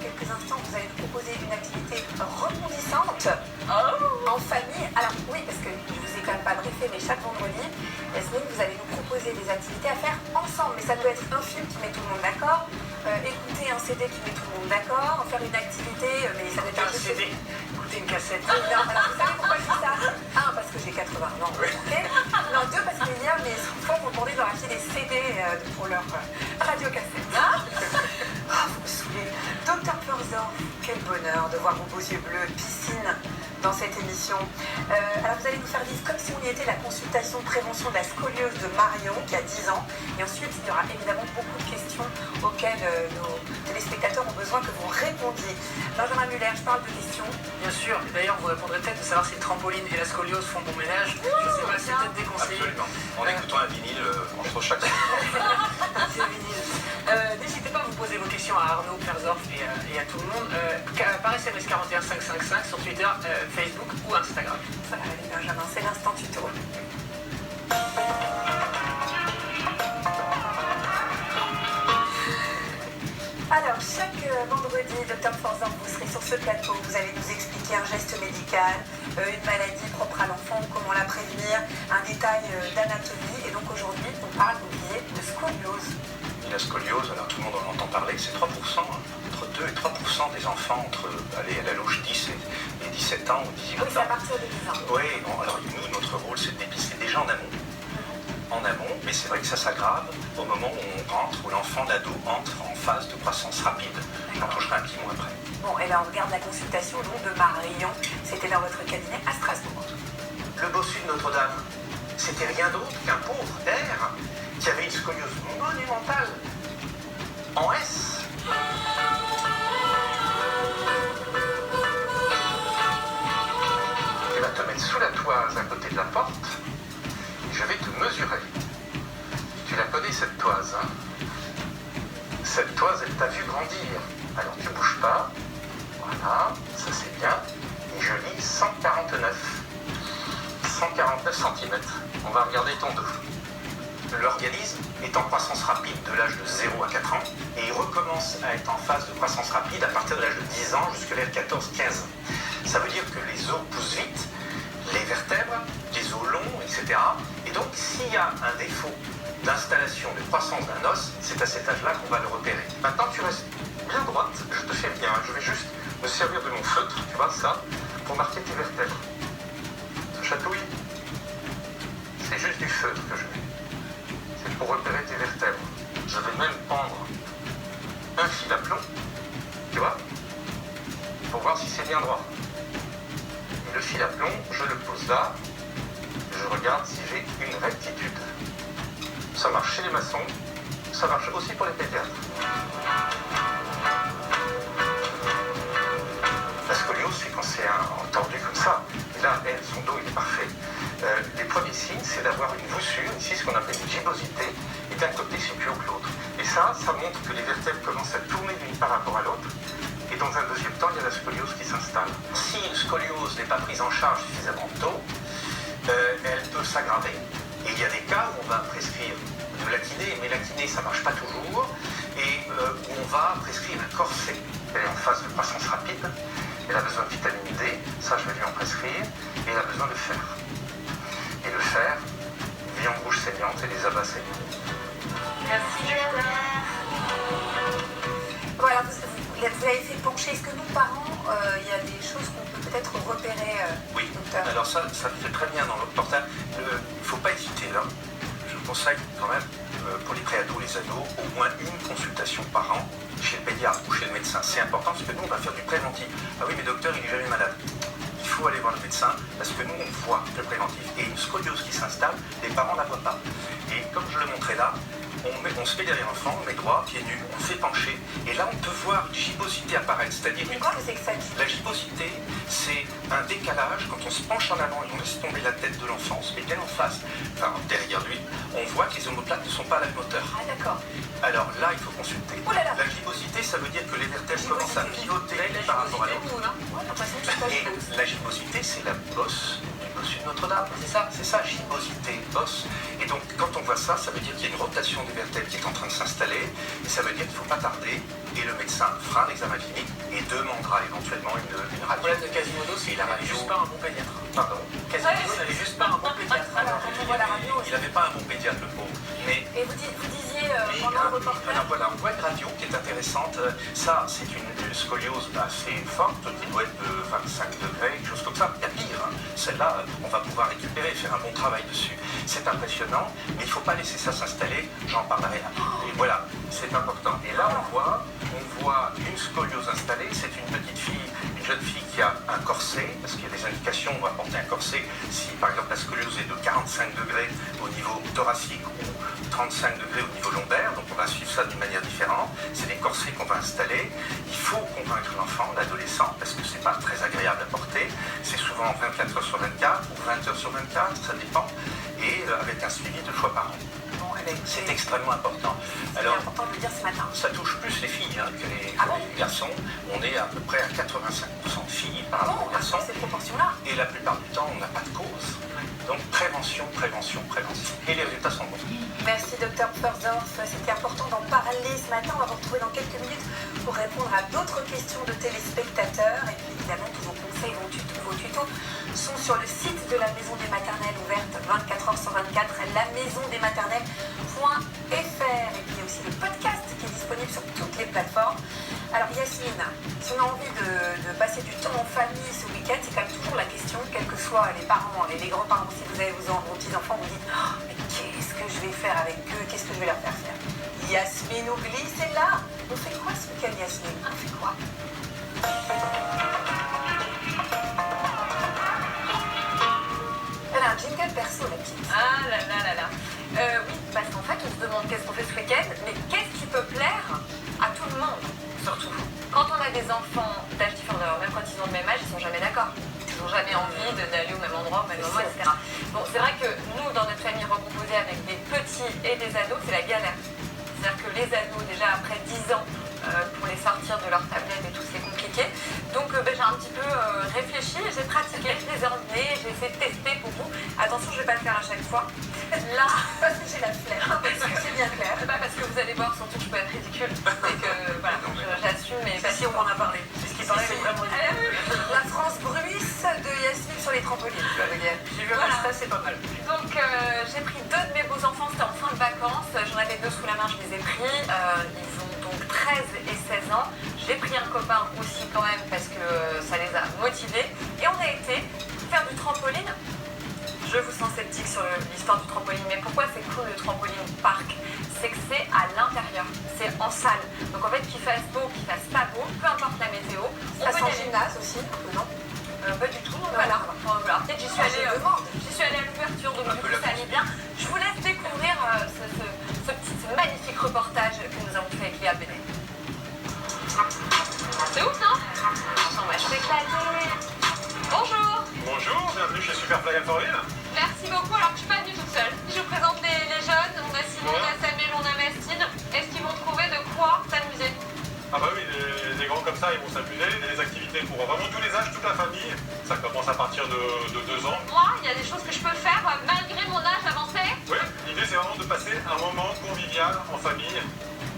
Speaker 9: Quelques instants, vous allez nous proposer une activité rebondissante en famille. Alors oui, parce que je vous ai quand même pas briefé, mais chaque vendredi, Yasmine, vous allez nous proposer des activités à faire ensemble. Mais ça peut être un film qui met tout le monde d'accord, écouter un CD qui met tout le monde d'accord, faire une activité, mais ça peut être
Speaker 3: un CD, écouter une cassette.
Speaker 9: Non, alors vous savez pourquoi je dis ça? Un, parce que j'ai 80 ans, ok. Non, deux, parce que hier, mes enfants m'ont demandé de leur acheter des CD pour leur radio-cassette. Vous me saoulez. Dr Florzor, quel bonheur de voir vos beaux yeux bleus, piscine dans cette émission. Alors vous allez nous faire vivre comme si on y était la consultation de prévention de la scoliose de Marion qui a 10 ans. Et ensuite, il y aura évidemment beaucoup de questions auxquelles nos téléspectateurs ont besoin que vous répondiez. Benjamin Muller, je parle de questions.
Speaker 3: Bien sûr, et d'ailleurs vous répondrez peut-être de savoir si le trampoline et la scoliose font bon ménage. Je ne sais pas, c'est peut-être déconseillé.
Speaker 10: Absolument. En écoutant un vinyle entre chaque
Speaker 3: N'hésitez pas à vous poser vos questions à Arnaud Perzorf et à tout le monde par SMS 41 555 sur Twitter, Facebook ou Instagram.
Speaker 9: Ça va aller, Benjamin, c'est l'instant tuto. Alors, chaque vendredi, Dr Florzor, vous serez sur ce plateau, vous allez nous expliquer un geste médical, une maladie propre à l'enfant, comment la prévenir, un détail d'anatomie. Et donc aujourd'hui, on parle, oubliez, de scoliose.
Speaker 10: La scoliose, alors tout le monde en entend parler, c'est 3%, entre 2 et 3% des enfants entre à l'âge 10 et 17 ans ou 18 ans.
Speaker 9: Oui, c'est à partir de 10 ans.
Speaker 10: Oui, bon, alors nous, notre rôle, c'est de dépister déjà en amont. En amont, mais c'est vrai que ça s'aggrave au moment où on rentre, où l'enfant d'ado entre en phase de croissance rapide. J'en toucherai un petit mot après.
Speaker 9: Bon, et là on regarde la consultation donc de Marion. C'était dans votre cabinet à Strasbourg.
Speaker 8: Le bossu de Notre-Dame, c'était rien d'autre qu'un pauvre père qui avait une scoliose monumentale en S. Tu vas te mettre sous la toise à côté de la porte. Je vais te mesurer. Tu la connais cette toise, hein? Cette toise, elle t'a vu grandir. Alors tu bouges pas. Voilà, ça c'est bien. Et je lis 149 cm. On va regarder ton dos. L'organisme est en croissance rapide de l'âge de 0 à 4 ans et il recommence à être en phase de croissance rapide à partir de l'âge de 10 ans jusqu'à l'âge de 14-15. Ça veut dire que les os poussent vite, les vertèbres, les os longs, etc. Et donc s'il y a un défaut d'installation, de croissance d'un os, c'est à cet âge-là qu'on va le repérer. Maintenant tu restes bien droite, je te fais bien. Je vais juste me servir de mon feutre, tu vois, ça, pour marquer tes vertèbres. Ça chatouille. C'est juste du feutre que je mets. C'est pour repérer tes vertèbres. Je vais même prendre un fil à plomb, tu vois, pour voir si c'est bien droit. Et le fil à plomb, je le pose là, et je regarde si j'ai une rectitude. Ça marche chez les maçons, ça marche aussi pour les pédiatres. La scoliose, c'est quand c'est entendu comme ça. Et là, elle, son dos, il est parfait. Les premiers signes, c'est d'avoir une voussure, ici ce qu'on appelle une gibbosité, et d'un côté c'est plus haut que l'autre. Et ça montre que les vertèbres commencent à tourner d'une part rapport à l'autre. Et dans un deuxième temps, il y a la scoliose qui s'installe. Si une scoliose n'est pas prise en charge suffisamment tôt, elle peut s'aggraver. Et il y a des cas où on va prescrire de la kiné, mais la kiné ça ne marche pas toujours, et où on va prescrire un corset. Elle est en phase de croissance rapide, elle a besoin de vitamine D, ça je vais lui en prescrire, et elle a besoin de fer. Et le fer, viande rouge saignante et les abats saignants.
Speaker 4: Merci Bernard. Voilà, vous avez fait pencher. Est-ce que nous, parents, il y a des choses qu'on peut peut-être repérer
Speaker 10: Oui,
Speaker 4: docteur?
Speaker 10: alors ça fait très bien dans notre portable. Il ne faut pas hésiter là. Je conseille quand même, pour les préados, les ados, au moins une consultation par an chez le pédiatre ou chez le médecin. C'est important parce que nous, on va faire du préventif. Ah oui, mais docteur, il n'est jamais malade. Il faut aller voir le médecin parce que nous, on voit le préventif. Et une scoliose qui s'installe, les parents ne la voient pas. Et comme je le montrais là, on se met derrière l'enfant, on met droit, pieds nus, on fait pencher, et là on peut voir une gibbosité apparaître, c'est-à-dire la gibbosité, c'est un décalage, quand on se penche en avant et on laisse tomber la tête de l'enfant, on se met bien en face, enfin derrière lui, on voit que les omoplates ne sont pas à la même hauteur.
Speaker 4: Ah d'accord.
Speaker 10: Alors là, il faut consulter.
Speaker 4: Oh là là.
Speaker 10: La gibbosité, ça veut dire que les vertèbres commencent à pivoter par rapport à l'autre. Et la gibbosité, c'est la bosse du bossu de Notre-Dame. C'est ça, gibbosité, bosse. Et donc, quand on voit ça, ça veut dire qu'il y a une rotation des vertèbres qui est en train de s'installer. Et ça veut dire qu'il ne faut pas tarder. Et le médecin fera un examen clinique et demandera éventuellement une radio.
Speaker 3: Voilà, de Quasimodo, il n'avait juste pas un bon pédiatre.
Speaker 10: Pardon.
Speaker 3: Quasimodo n'avait juste pas un bon pédiatre.
Speaker 4: Alors, quand on voit la radio...
Speaker 10: Il n'avait pas un bon pédiatre, le pauvre. Mais...
Speaker 4: Et vous disiez pendant le reportage...
Speaker 10: Alors voilà, on voit une radio qui est intéressante. Ça, c'est une scoliose assez forte, qui doit être de 25 degrés, quelque chose comme ça. Il y a pire. Hein. Celle-là, on va pouvoir récupérer et faire un bon travail dessus. C'est impressionnant, mais il ne faut pas laisser ça s'installer. J'en parlerai là. Et voilà, c'est important. Et là, on voit une scoliose installée. C'est une petite fille, une jeune fille qui a un corset, parce qu'il y a des indications, on va porter un corset si par exemple la scoliose est de 45 degrés au niveau thoracique ou 35 degrés au niveau lombaire, donc on va suivre ça d'une manière différente. C'est des corsets qu'on va installer. Il faut convaincre l'enfant, l'adolescent, parce que c'est pas très agréable à porter. C'est souvent 24 heures sur 24 ou 20 heures sur 24, ça dépend, et avec un suivi 2 fois par an. C'est extrêmement important. Alors,
Speaker 4: important de le dire ce matin.
Speaker 10: Ça touche plus les filles que les garçons. On est à peu près à 85% de filles par rapport aux garçons.
Speaker 4: Cette proportion-là.
Speaker 10: Et la plupart du temps, on n'a pas de cause. Donc prévention, prévention, prévention. Et les résultats sont bons.
Speaker 4: Merci Dr Pfersdorf. C'était important d'en parler ce matin. On va vous retrouver dans quelques minutes pour répondre à d'autres questions de téléspectateurs. Et puis évidemment, tous vos conseils, vos tutos sont sur le site de la Maison des Maternelles, ouverte 24 heures sur 24, lamaisondesmaternelles.fr. Et puis il y a aussi le podcast qui est disponible sur toutes les plateformes. Alors Yasmine, si on a envie de passer du temps en famille ce week-end, c'est quand même toujours la question, quels que soient les parents et les grands-parents, si vous avez vos petits-enfants, vous dites oh, mais qu'est-ce que je vais faire avec eux, qu'est-ce que je vais leur faire faire. Yasmine oublie, c'est là. On fait quoi ce week-end, Yasmine? On fait quoi? Elle a un jingle perso, la petite.
Speaker 13: Ah là là là là. Oui, parce qu'en fait, on se demande qu'est-ce qu'on fait ce week-end, mais qu'est-ce qui peut plaire à tout le monde, surtout. Quand on a des enfants d'âge différent, même quand ils ont le même âge, ils sont jamais d'accord. Ils n'ont jamais envie d'aller au même endroit, au même moment, etc. Bon, c'est vrai que nous, dans notre famille recomposée avec des petits et des ados, c'est la galère. C'est-à-dire que les ados, déjà après 10 ans, pour les sortir de leur tablette et tout, c'est compliqué. Donc j'ai un petit peu réfléchi, j'ai pratiqué, je les ai emmenés, j'ai essayé de tester pour vous. Attention, je ne vais pas le faire à chaque fois. Là,
Speaker 4: parce que j'ai la flemme, parce que c'est bien clair.
Speaker 13: C'est pas parce que vous allez voir, surtout que je peux être ridicule. Et que voilà, j'assume, mais
Speaker 3: si on m'en a parlé. C'est ce qui paraît, c'est vraiment ridicule.
Speaker 4: La France bruisse de Yasmine sur les trampolines.
Speaker 3: J'ai vu ça, c'est pas mal.
Speaker 13: Donc j'ai pris 2 de mes beaux enfants, c'était en fin de vacances. J'en avais 2 sous la main, je les ai pris. Ils ont donc 13 et 16 ans. J'ai pris un copain aussi quand même parce que ça les a motivés. Et on a été faire du trampoline. Je vous sens sceptique sur l'histoire du trampoline, mais pourquoi c'est cool le trampoline park? C'est que c'est à l'intérieur, c'est en salle. Donc en fait, qu'il fasse beau, qu'il fasse pas beau, peu importe la météo.
Speaker 9: Ça passe en gymnase aussi, non?
Speaker 13: Pas du tout, non, voilà. Peut-être j'y suis allée à l'ouverture, donc du coup ça allait bien. Je vous laisse découvrir ce magnifique reportage que nous avons fait avec Léa Bénet. C'est ouf, non? On va s'éclater. Bonjour.
Speaker 6: Bonjour, bienvenue chez Superfly Informel.
Speaker 13: Merci beaucoup. Alors que je suis pas venue toute seule. Je vous présente les jeunes. On a Simon, on a Samuel, on a Mastine. Est-ce qu'ils vont trouver de quoi s'amuser?
Speaker 6: Ah bah oui, les grands comme ça, ils vont s'amuser. Des activités pour vraiment tous les âges, toute la famille. Ça commence à partir de 2 ans.
Speaker 13: Moi, il y a des choses que je peux faire malgré mon âge avancé.
Speaker 6: Oui, l'idée c'est vraiment de passer un moment convivial en famille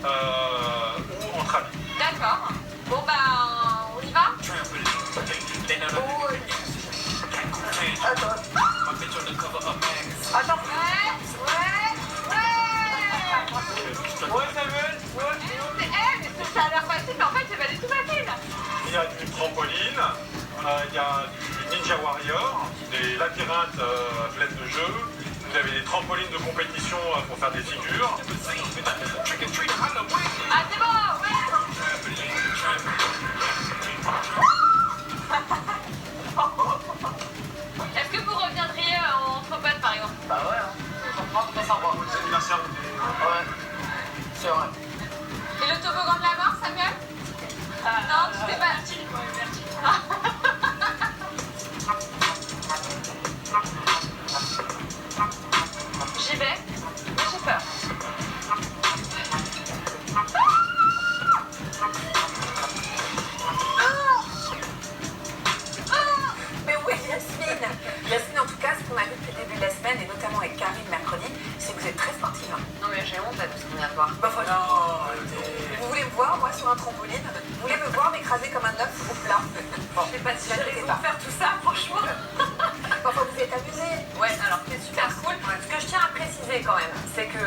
Speaker 6: ou entre amis.
Speaker 13: D'accord. Bon bah, on y va?
Speaker 9: Attends.
Speaker 6: Ouais, Samuel.
Speaker 13: Mais ça a l'air facile, mais en fait, c'est pas du tout facile.
Speaker 6: Il y a du trampoline, il y a du Ninja Warrior, des labyrinthes pleines de jeux. Vous avez des trampolines de compétition pour faire des figures.
Speaker 13: Ah, c'est bon, Est-ce que vous reviendriez entre potes, par exemple?
Speaker 3: Bah ouais, hein. Je comprends, c'est sympa.
Speaker 6: C'est l'anniversaire.
Speaker 3: Ouais, c'est vrai.
Speaker 13: Et le toboggan de la mort, Samuel? Non, tu t'es pas... J'y vais, mais j'ai peur.
Speaker 9: Mais oui, Yasmine. Yasmine, en tout cas, ce qu'on a vu depuis le début de la semaine, et notamment avec Karine mercredi, c'est que vous êtes très sportive.
Speaker 13: Non mais j'ai honte là de ce qu'on vient de voir.
Speaker 9: Bah voilà. Vous voulez me voir, moi, sur un trampoline? Vous voulez me voir m'écraser comme un œuf au plat?
Speaker 13: Bon, je sais pas si j'ai raison de faire tout ça, franchement.
Speaker 9: Parfois, vous êtes amusé.
Speaker 13: Ouais, alors c'est super cool. Ce que je tiens à préciser quand même, c'est que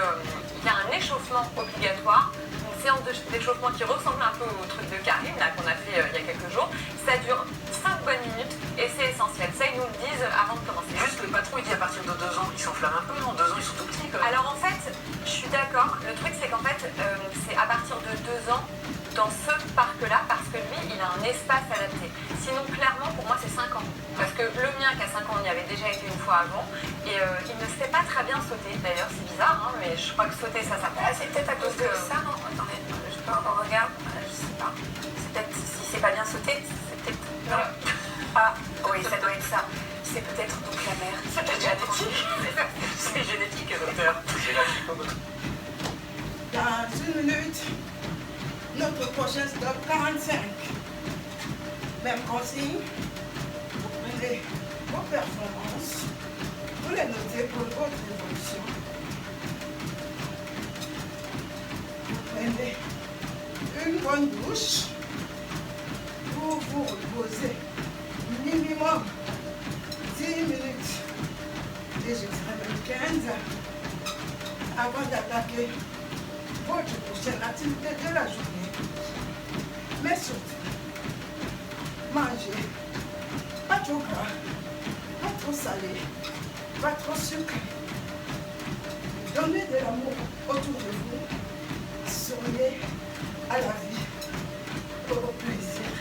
Speaker 13: il y a un échauffement obligatoire, une séance d'échauffement qui ressemble un peu au truc de Karine là qu'on a fait il y a quelques jours. Ça dure 5 bonnes minutes et c'est essentiel. Ça, ils nous le disent avant de commencer.
Speaker 3: Juste le patron, il dit à partir de 2 ans, ils s'enflamment un peu, non? 2 ans, ils sont tout petits quand même.
Speaker 13: Alors en fait, je suis d'accord. Le truc, c'est qu'en fait, c'est à partir de 2 ans dans ce parc-là, parce que lui, il a un espace adapté. Sinon, clairement, pour moi, c'est 5 ans. Parce que le mien, qui a 5 ans, on y avait déjà été une fois avant. Et il ne sait pas très bien sauter. D'ailleurs, c'est bizarre, hein, mais je crois que sauter, ça s'apprend.
Speaker 9: Ah, c'est peut-être à cause de ça, non? Attendez, on regarde. Je sais pas. C'est peut-être, si c'est pas bien sauté, c'est peut-être... Non. Ah, oui, ça doit être ça. C'est peut-être donc la mère.
Speaker 3: C'est peut-être génétique. C'est génétique, docteur. C'est génétique.
Speaker 1: Dans 1 minute, notre prochain stop 45. Même consigne, vous prenez vos performances, vous les notez pour votre évolution. Vous prenez une bonne douche pour vous reposer minimum 10 minutes et je dirais même 15 avant d'attaquer votre prochaine activité de la journée. Mais surtout, mangez pas trop gras, pas trop salé, pas trop sucré. Donnez de l'amour autour de vous. Souriez à la vie, au plaisir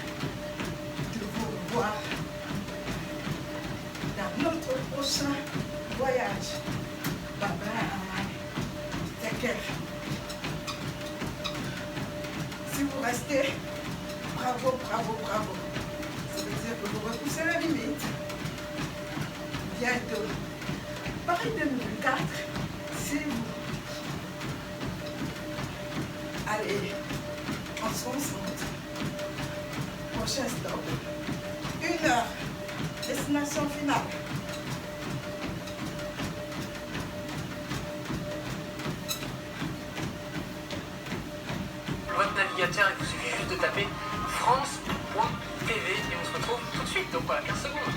Speaker 1: de vous revoir dans notre prochain voyage. Bye bye. Take care. Si vous restez, bravo, bravo, bravo. Ça veut dire que vous repoussez la limite. Bientôt, Paris 2004, si vous allez, on se concentre. Prochain stop. 1 heure. Destination finale.
Speaker 3: Votre navigateur, il vous suffit juste de taper France.tv et on se retrouve tout de suite, donc voilà, 15 secondes.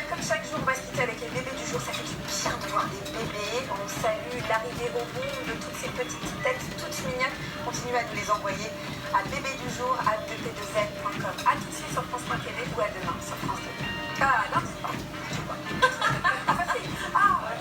Speaker 9: Comme chaque jour, on va se quitter avec les bébés du jour. Ça fait du bien de voir des bébés. On salue l'arrivée au monde de toutes ces petites têtes toutes mignonnes. Continuez
Speaker 4: continuez à nous les envoyer à bbdujour@2p2z.com. A tout de suite sur France.tv ou à demain sur France 2. Ah non, c'est pas. Je sais pas. Ah, facile. Ah ouais.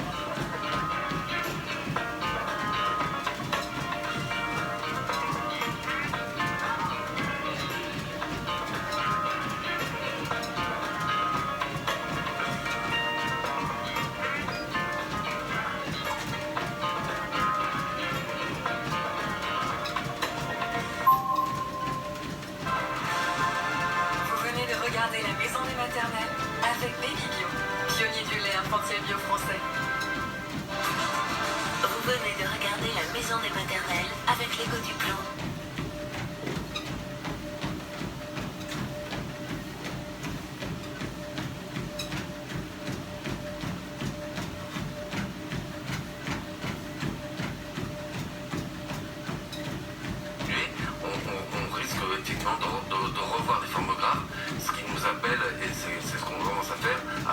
Speaker 13: Regardez la maison des maternelles avec Baby Bio, pionnier du lait infantile bio français.
Speaker 16: Vous venez de regarder la maison des maternelles avec l'Écho du Plan.
Speaker 17: On risque effectivement de revoir des formes graves, ce qui nous appelle, et c'est ce qu'on commence à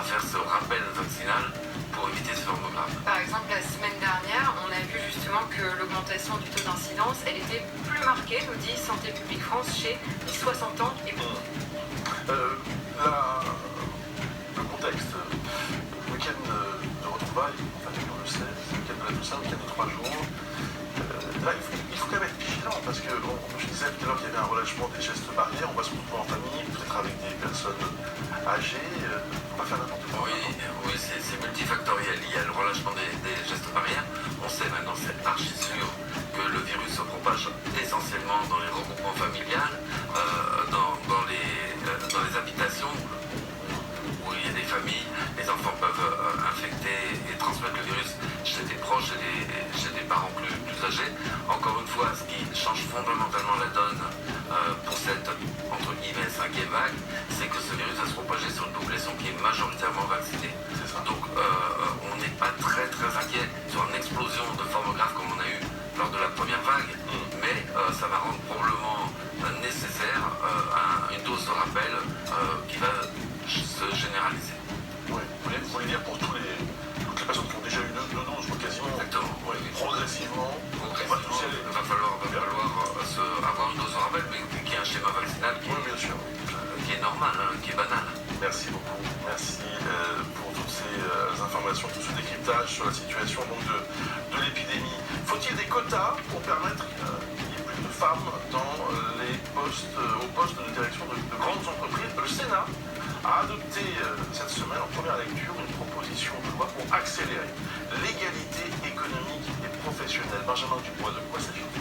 Speaker 17: faire ce rappel vaccinal pour éviter ces formes graves.
Speaker 13: Par exemple, la semaine dernière, on a vu justement que l'augmentation du taux d'incidence, elle était plus marquée, nous dit Santé publique France, chez les 60 ans et plus.
Speaker 18: Le contexte, le week-end de retrouvailles, enfin, on le sait, c'est le week-end de la Toussaint, le week-end de 3 jours. Là, il faut quand même être vigilant parce que je disais tout à l'heure qu'il y avait un relâchement des gestes barrières, on va se retrouver en famille, peut-être avec des personnes âgées, on va faire n'importe quoi.
Speaker 17: Oui, c'est multifactoriel. Il y a le relâchement des gestes barrières. On sait maintenant, c'est archi sûr, que le virus se propage essentiellement dans les regroupements familiales, dans les habitations où il y a des familles. Les enfants peuvent infecter et transmettre le virus chez des proches, chez des parents plus âgés. Encore une fois, ce qui change fondamentalement la donne pour cette, entre guillemets, 5e vague, c'est que ce virus va se propager sur une population qui est majoritairement vaccinée. Donc on n'est pas très inquiet sur une explosion de formes graves comme on a eu lors de la première vague, mais ça va rendre probablement nécessaire une dose de rappel qui va se généraliser.
Speaker 18: Oui, vous voulez dire pour toutes les personnes qui ont déjà eu deux doses, quasiment.
Speaker 17: Exactement.
Speaker 18: Oui, progressivement, on va tous y aller.
Speaker 17: Il va falloir avoir une dose de rappel, mais qui est un schéma vaccinal qui est normal, qui est banal.
Speaker 18: Merci beaucoup. Merci pour toutes ces informations, tout ce décryptage sur la situation donc, de l'épidémie. Faut-il des quotas pour permettre qu'il y ait plus de femmes dans aux postes de direction de grandes entreprises? Le Sénat a adopté cette semaine en première lecture une proposition de loi pour accélérer l'égalité économique et professionnelle. Benjamin Dubois, de quoi s'agit-il?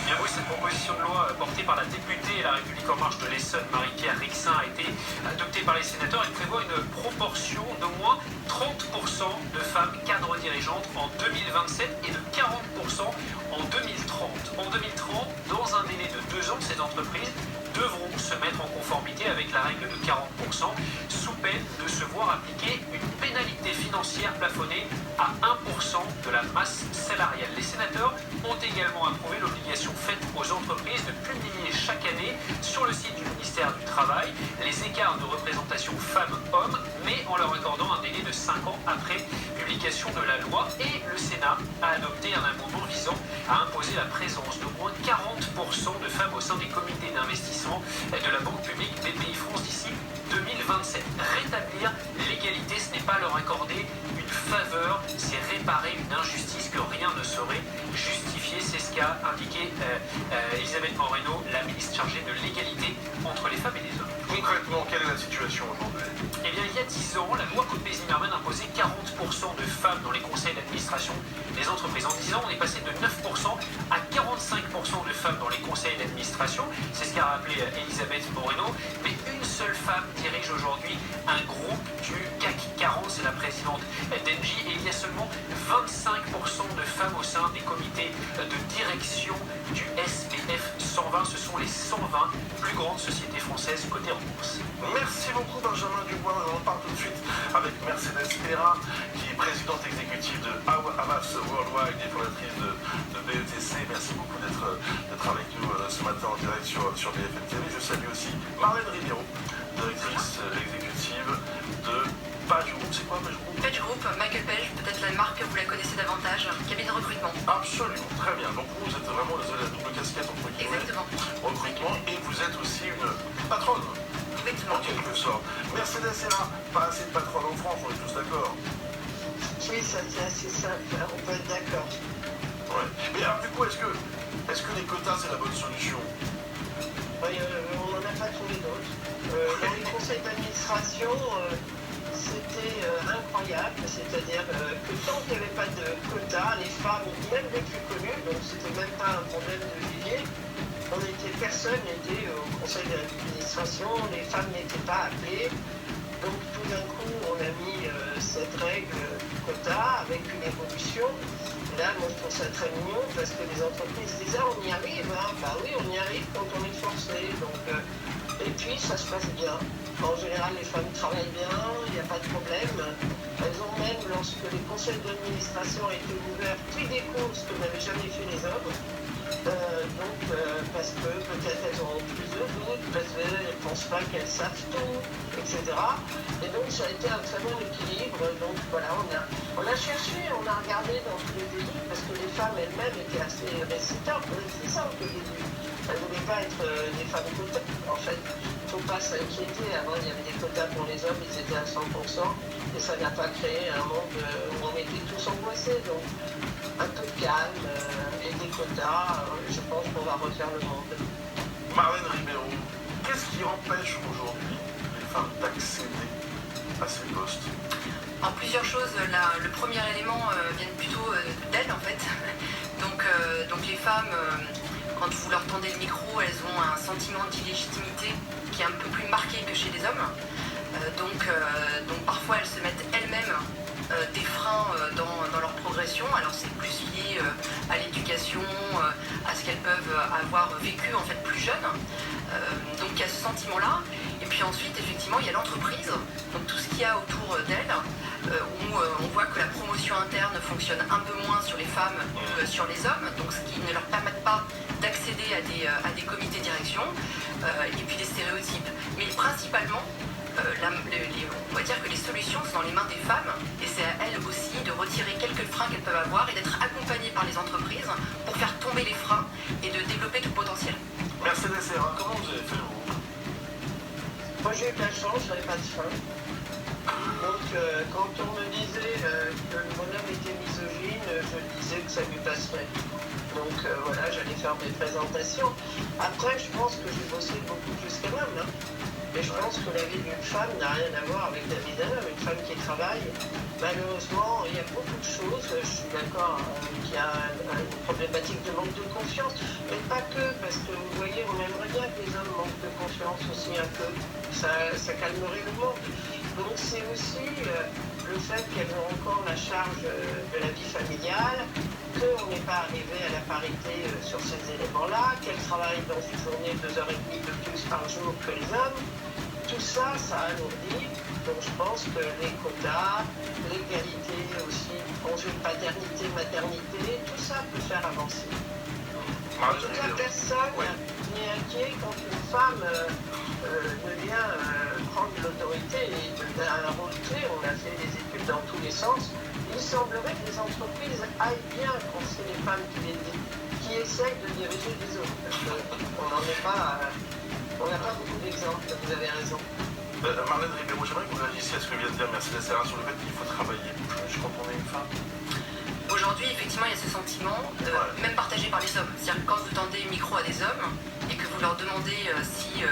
Speaker 19: Bien oui, cette proposition de loi portée par la députée La République En Marche de l'Essonne, Marie-Pierre Rixain, a été adoptée par les sénateurs. Elle prévoit une proportion d'au moins 30% de femmes cadres dirigeantes en 2027 et de 40% en 2030. En 2030, dans un délai de 2 ans, ces entreprises devront se mettre en conformité avec la règle de 40%, sous peine de se voir appliquer une pénalité financière plafonnée à 1% de la masse salariale. Les sénateurs ont également approuvé l'obligation faite aux entreprises de publier chaque année sur le site du ministère du Travail les écarts de représentation femmes-hommes, mais en leur accordant un délai de 5 ans après publication de la loi. Et le Sénat a adopté un amendement visant à imposer la présence d'au moins 40% de femmes au sein des comités d'investissement de la Banque publique BPI France d'ici 2027. Rétablir l'égalité, ce n'est pas leur accorder une faveur, c'est réparer une injustice que rien ne saurait justifier. C'est ce qu'a indiqué Elisabeth Moreno, la ministre chargée de l'égalité entre les femmes et les hommes.
Speaker 18: Concrètement, quelle est la situation aujourd'hui?
Speaker 19: Eh bien, il y a 10 ans, la loi Copé-Zimmermann imposait 40% de femmes dans les conseils d'administration des entreprises. En 10 ans, on est passé de 9% à 45% de femmes dans les conseils d'administration. C'est ce qu'a rappelé Elisabeth Moreno. Mais une seule femme dirige aujourd'hui un groupe du CAC 40, c'est la présidente d'Engie, et il y a seulement 25% de femmes au sein des comités de direction du SBF 120. Ce sont les 120 plus grandes sociétés françaises cotées en bourse.
Speaker 18: Merci beaucoup Benjamin Dubois. On part tout de suite avec Mercedes Pera, qui est présidente exécutive de Havas Worldwide et fondatrice de BETC. Merci beaucoup d'être avec nous ce matin en direct sur BFM TV. Je salue aussi Marlène Ribeiro, directrice exécutive de Page Group, c'est quoi Page Group?
Speaker 13: Page Group, Michael Page, peut-être la marque, vous la connaissez davantage, cabinet de recrutement.
Speaker 18: Absolument, très bien. Donc vous êtes vraiment la double casquette entre guillemets.
Speaker 13: Exactement.
Speaker 18: Recrutement, et vous êtes aussi une patronne.
Speaker 13: Exactement.
Speaker 18: En quelque sorte. Mercedes Serra, pas assez de patronnes en France, on est tous d'accord.
Speaker 1: Oui, ça c'est assez simple, on peut être d'accord.
Speaker 18: Ouais. Mais alors du coup, est-ce que les quotas c'est la bonne solution?
Speaker 1: Oui, on n'en a pas trouvé d'autres. Dans les conseils d'administration, c'était incroyable, c'est-à-dire que tant qu'il n'y avait pas de quotas, les femmes, même les plus connues, donc c'était même pas un problème de vivier, personne n'était au conseil d'administration, les femmes n'étaient pas appelées. Donc tout d'un coup, on a mis cette règle quota avec une évolution. Là, moi, je trouve ça très mignon parce que les entreprises disaient « on y arrive, hein. » Bah oui, on y arrive quand on est forcé. Donc, et puis, ça se passe bien. En général, les femmes travaillent bien, il n'y a pas de problème. Elles ont même, lorsque les conseils d'administration étaient ouverts, pris des cours, ce que n'avaient jamais fait les hommes. Parce que peut-être elles auront plus de doutes, parce qu'elles ne pensent pas qu'elles savent tout, etc. Et donc ça a été un très bon équilibre. Donc voilà, on a cherché, on a regardé dans tous les pays, parce que les femmes elles-mêmes étaient assez résistantes au début. Elles ne voulaient pas être des femmes quotas. En fait, il ne faut pas s'inquiéter. Avant, il y avait des quotas pour les hommes, ils étaient à 100%, et ça n'a pas créé un monde où on était tous angoissés. Donc un peu de calme et des quotas, je pense qu'on va refaire le monde.
Speaker 18: Marlène Ribeiro, qu'est-ce qui empêche aujourd'hui les femmes d'accéder à ces postes?
Speaker 13: En plusieurs choses, le premier élément vient plutôt d'elles en fait. Donc les femmes, quand vous leur tendez le micro, elles ont un sentiment d'illégitimité qui est un peu plus marqué que chez les hommes. Donc parfois elles se mettent elles-mêmes des freins dans leur progression. Alors c'est plus lié à l'éducation, à ce qu'elles peuvent avoir vécu en fait plus jeunes. Donc il y a ce sentiment-là. Et puis ensuite, effectivement, il y a l'entreprise, donc tout ce qu'il y a autour d'elle, où on voit que la promotion interne fonctionne un peu moins sur les femmes que sur les hommes, donc ce qui ne leur permet pas d'accéder à des comités de direction, et puis des stéréotypes. Mais principalement, on va dire que les solutions sont dans les mains des femmes, et c'est à elles aussi de retirer quelques freins qu'elles peuvent avoir et d'être accompagnées par les entreprises pour faire tomber les freins et de développer tout le potentiel.
Speaker 18: Mercedes Serra, comment vous avez fait vous?
Speaker 1: Moi j'ai eu de la chance, je n'avais pas de frein. Donc quand on me disait que mon homme était misogyne, je disais que ça lui passerait. Donc voilà, j'allais faire mes présentations. Après, je pense que j'ai bossé beaucoup plus quand même. Et je pense que la vie d'une femme n'a rien à voir avec la vie d'un homme. Une femme qui travaille, malheureusement, il y a beaucoup de choses. Je suis d'accord qu'il y a une problématique de manque de confiance, mais pas que, parce que vous voyez, on aimerait bien que les hommes manquent de confiance aussi un peu. Ça calmerait le monde. Donc c'est aussi le fait qu'elles ont encore la charge de la vie familiale, qu'on n'est pas arrivé à la parité sur ces éléments-là, qu'elles travaillent dans une journée 2h30 de plus par jour que les hommes. Tout ça, ça alourdit. Donc je pense que les quotas, l'égalité aussi, congé de paternité, maternité, tout ça peut faire avancer. En tout cas, personne n'est inquiet quand une femme vient prendre l'autorité et un rôle clé. On a fait des études dans tous les sens. Il semblerait que les entreprises aillent bien quand c'est les femmes qui essayent de diriger les autres. Parce qu'on n'en est pas... on n'a pas beaucoup d'exemples, vous avez raison.
Speaker 18: Marlène Ribeiro, j'aimerais que vous réagissiez à ce que vient de dire Mercedes Serra sur le fait qu'il faut travailler plus quand on est une femme.
Speaker 13: Aujourd'hui, effectivement, il y a ce sentiment, même partagé par les hommes. C'est-à-dire que quand vous tendez le micro à des hommes et que vous leur demandez si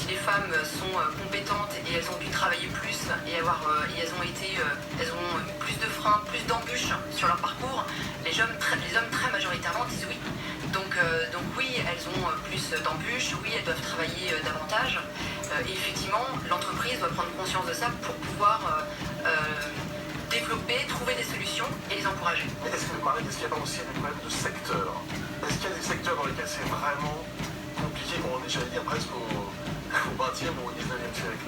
Speaker 13: les femmes sont compétentes et elles ont dû travailler plus et elles ont eu plus de freins, plus d'embûches sur leur parcours, les hommes très majoritairement disent oui. Donc oui, elles ont plus d'embûches, oui, elles doivent travailler davantage. Et effectivement, l'entreprise doit prendre conscience de ça pour pouvoir développer, trouver des solutions et les encourager.
Speaker 18: Est-ce qu'il n'y a pas aussi des problèmes de secteur? Est-ce qu'il y a des secteurs dans lesquels c'est vraiment compliqué, comme on est, j'allais dire, presque au 20e ou au 19e siècle?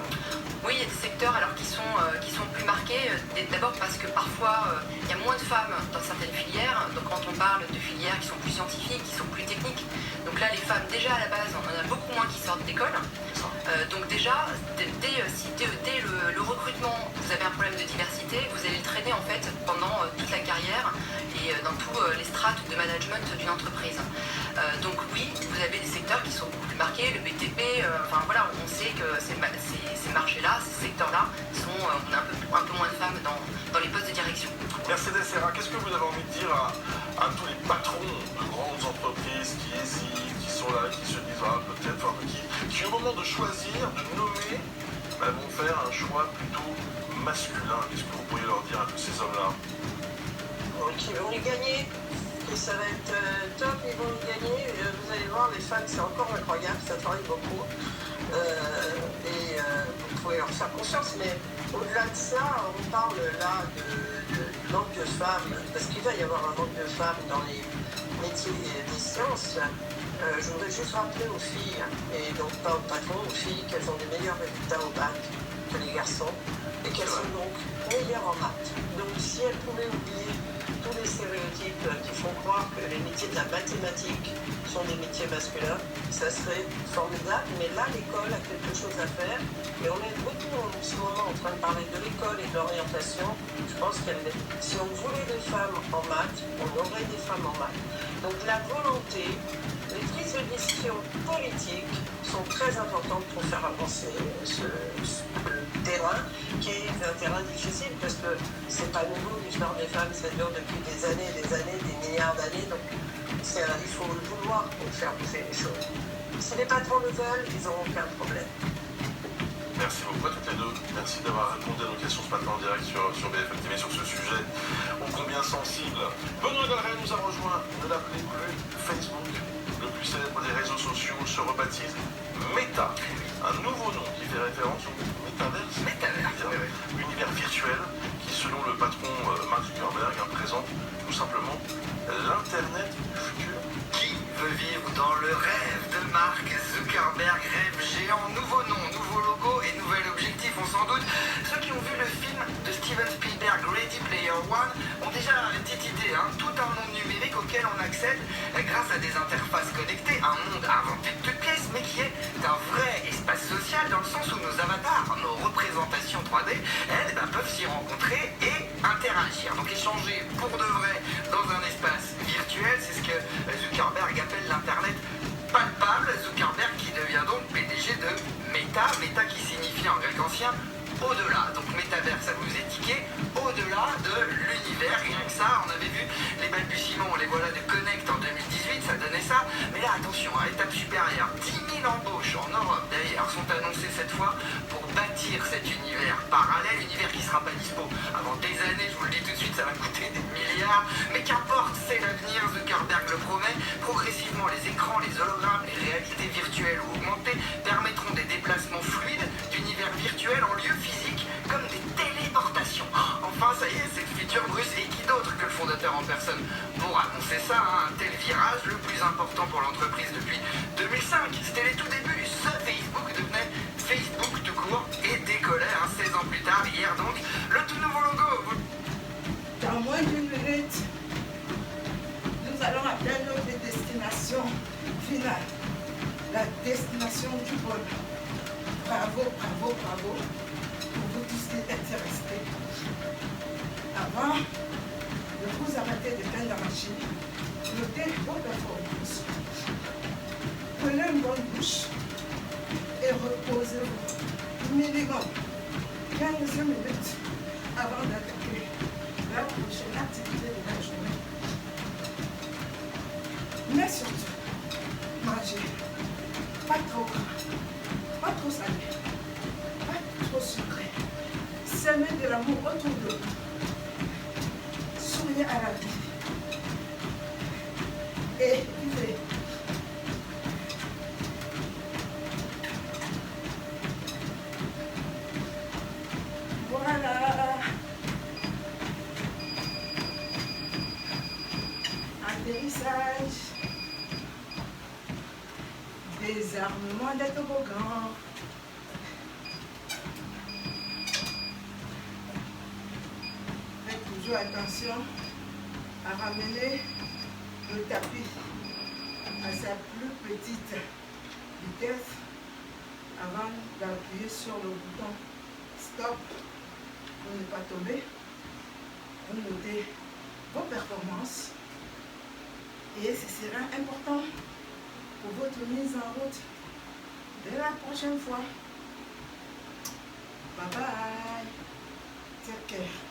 Speaker 13: Oui, il y a des secteurs alors, qui sont plus marqués, d'abord parce que parfois il y a moins de femmes dans certaines filières, donc quand on parle de filières qui sont plus scientifiques, qui sont plus techniques, donc là les femmes déjà à la base, on en a beaucoup moins qui sortent d'école, donc déjà dès le recrutement vous avez un problème de diversité, vous allez le traîner en fait pendant toute la carrière et dans tous les strates de management d'une entreprise. Donc oui, vous avez des secteurs qui sont beaucoup plus marqués, le BTP, enfin voilà, on sait que ces marchés-là, ces secteurs-là, on a un peu moins de femmes dans les postes de direction.
Speaker 18: Mercedes Serra, qu'est-ce que vous avez envie de dire à tous les patrons de grandes entreprises qui hésitent, qui sont là, qui se disent peut-être, qui au moment de choisir, de nommer, vont faire un choix plutôt masculin? Qu'est-ce que vous pourriez leur dire à tous ces hommes-là?
Speaker 11: Qui vont les gagner, que ça va être top, ils vont les gagner. Vous allez voir, les femmes, c'est encore incroyable, ça travaille beaucoup. Vous pouvez leur faire confiance, mais au-delà de ça, on parle là de manque de femmes, parce qu'il va y avoir un manque de femmes dans les métiers des sciences. Je voudrais juste rappeler aux filles, et donc pas aux patrons, aux filles, qu'elles ont des meilleurs résultats au bac que les garçons, et qu'elles sont donc meilleures en maths. Donc si elles pouvaient oublier tous les stéréotypes qui font croire que les métiers de la mathématique sont des métiers masculins, ça serait formidable. Mais là, l'école a quelque chose à faire. Et on est beaucoup en ce moment en train de parler de l'école et de l'orientation. Je pense que si on voulait des femmes en maths, on aurait des femmes en maths. Donc la volonté, les prises de décision politiques sont très importantes pour faire avancer ce terrain, qui est un terrain difficile parce que c'est pas nouveau, l'histoire des femmes, ça dure depuis des années, des milliards d'années. Donc il faut le vouloir pour faire bouger les choses. Si les patrons le veulent, ils n'auront aucun problème.
Speaker 18: Merci beaucoup à toutes les deux. Merci d'avoir répondu à nos questions ce matin en direct sur BFM TV sur ce sujet ô combien sensible. Benoît Delray nous a rejoint. Ne l'appelez plus Facebook. Le plus célèbre des réseaux sociaux se rebaptise Meta. Un nouveau nom qui fait référence au métaverse. Univers virtuel qui, selon le patron Mark Zuckerberg, représente tout simplement l'Internet du futur.
Speaker 20: Qui veut vivre dans le rêve de Mark Zuckerberg? Rêve géant, nouveau nom, nouveau logo et nouvel objectif, on s'en doute. Ceux qui ont vu le film de Steven Spielberg, Ready Player One, ont déjà une petite idée, tout un monde numérique auquel on accède grâce à des interfaces connectées, un monde inventé de toutes pièces, mais qui est un vrai espace social dans le sens où nos avatars, nos représentations 3D, elles peuvent s'y rencontrer et interagir. Donc échanger pour de vrai dans un espace virtuel, c'est ce que Zuckerberg appelle l'Internet palpable. Zuckerberg qui devient donc PDG de Meta, Meta qui signifie en grec ancien au-delà. Donc métaverse, ça vous est tiqué, au-delà de l'univers. Rien que ça, on avait vu les balbutiements, les voilà de Connect en 2018, ça donnait ça. Mais là, attention, à l'étape supérieure, 10 000 embauches en Europe d'ailleurs sont annoncées cette fois pour bâtir cet univers parallèle, univers qui sera pas dispo avant des années, je vous le dis tout de suite, ça va coûter des milliards. Mais qu'importe, c'est l'avenir, Zuckerberg le promet. Progressivement, les écrans, les hologrammes, les réalités virtuelles ou augmentées permettront des déplacements fluides d'univers virtuel en lieu physique, comme des téléportations. Enfin, ça y est, c'est le futur Bruce. Et qui d'autre que le fondateur en personne pour annoncer ça, un tel virage, le plus important pour l'entreprise depuis 2005. C'était les tout débuts. Ce Facebook devenait Facebook tout court et décollait 16 ans plus tard, hier donc, le tout nouveau logo.
Speaker 1: Dans moins d'une minute, nous allons atteindre notre destination finale, la destination du bonheur. Bravo, bravo, bravo pour vous tous qui êtes restés. Avant de vous arrêter de peine la machine, notez votre information. Prenez une bonne douche et reposez-vous. Minimum 15 minutes avant d'attaquer la prochaine activité de la journée. Mais surtout, mangez pas trop gras, pas trop salé, pas trop sucré. Semez de l'amour autour de vous. Souriez à la vie. Et vivez. Voilà. Atterrissage. Désarmement des toboggans. Faites toujours attention à ramener le tapis à sa plus petite vitesse avant d'appuyer sur le bouton stop pour ne pas tomber. Vous notez vos performances et ce sera important pour votre mise en route dès la prochaine fois. Bye bye. Take care.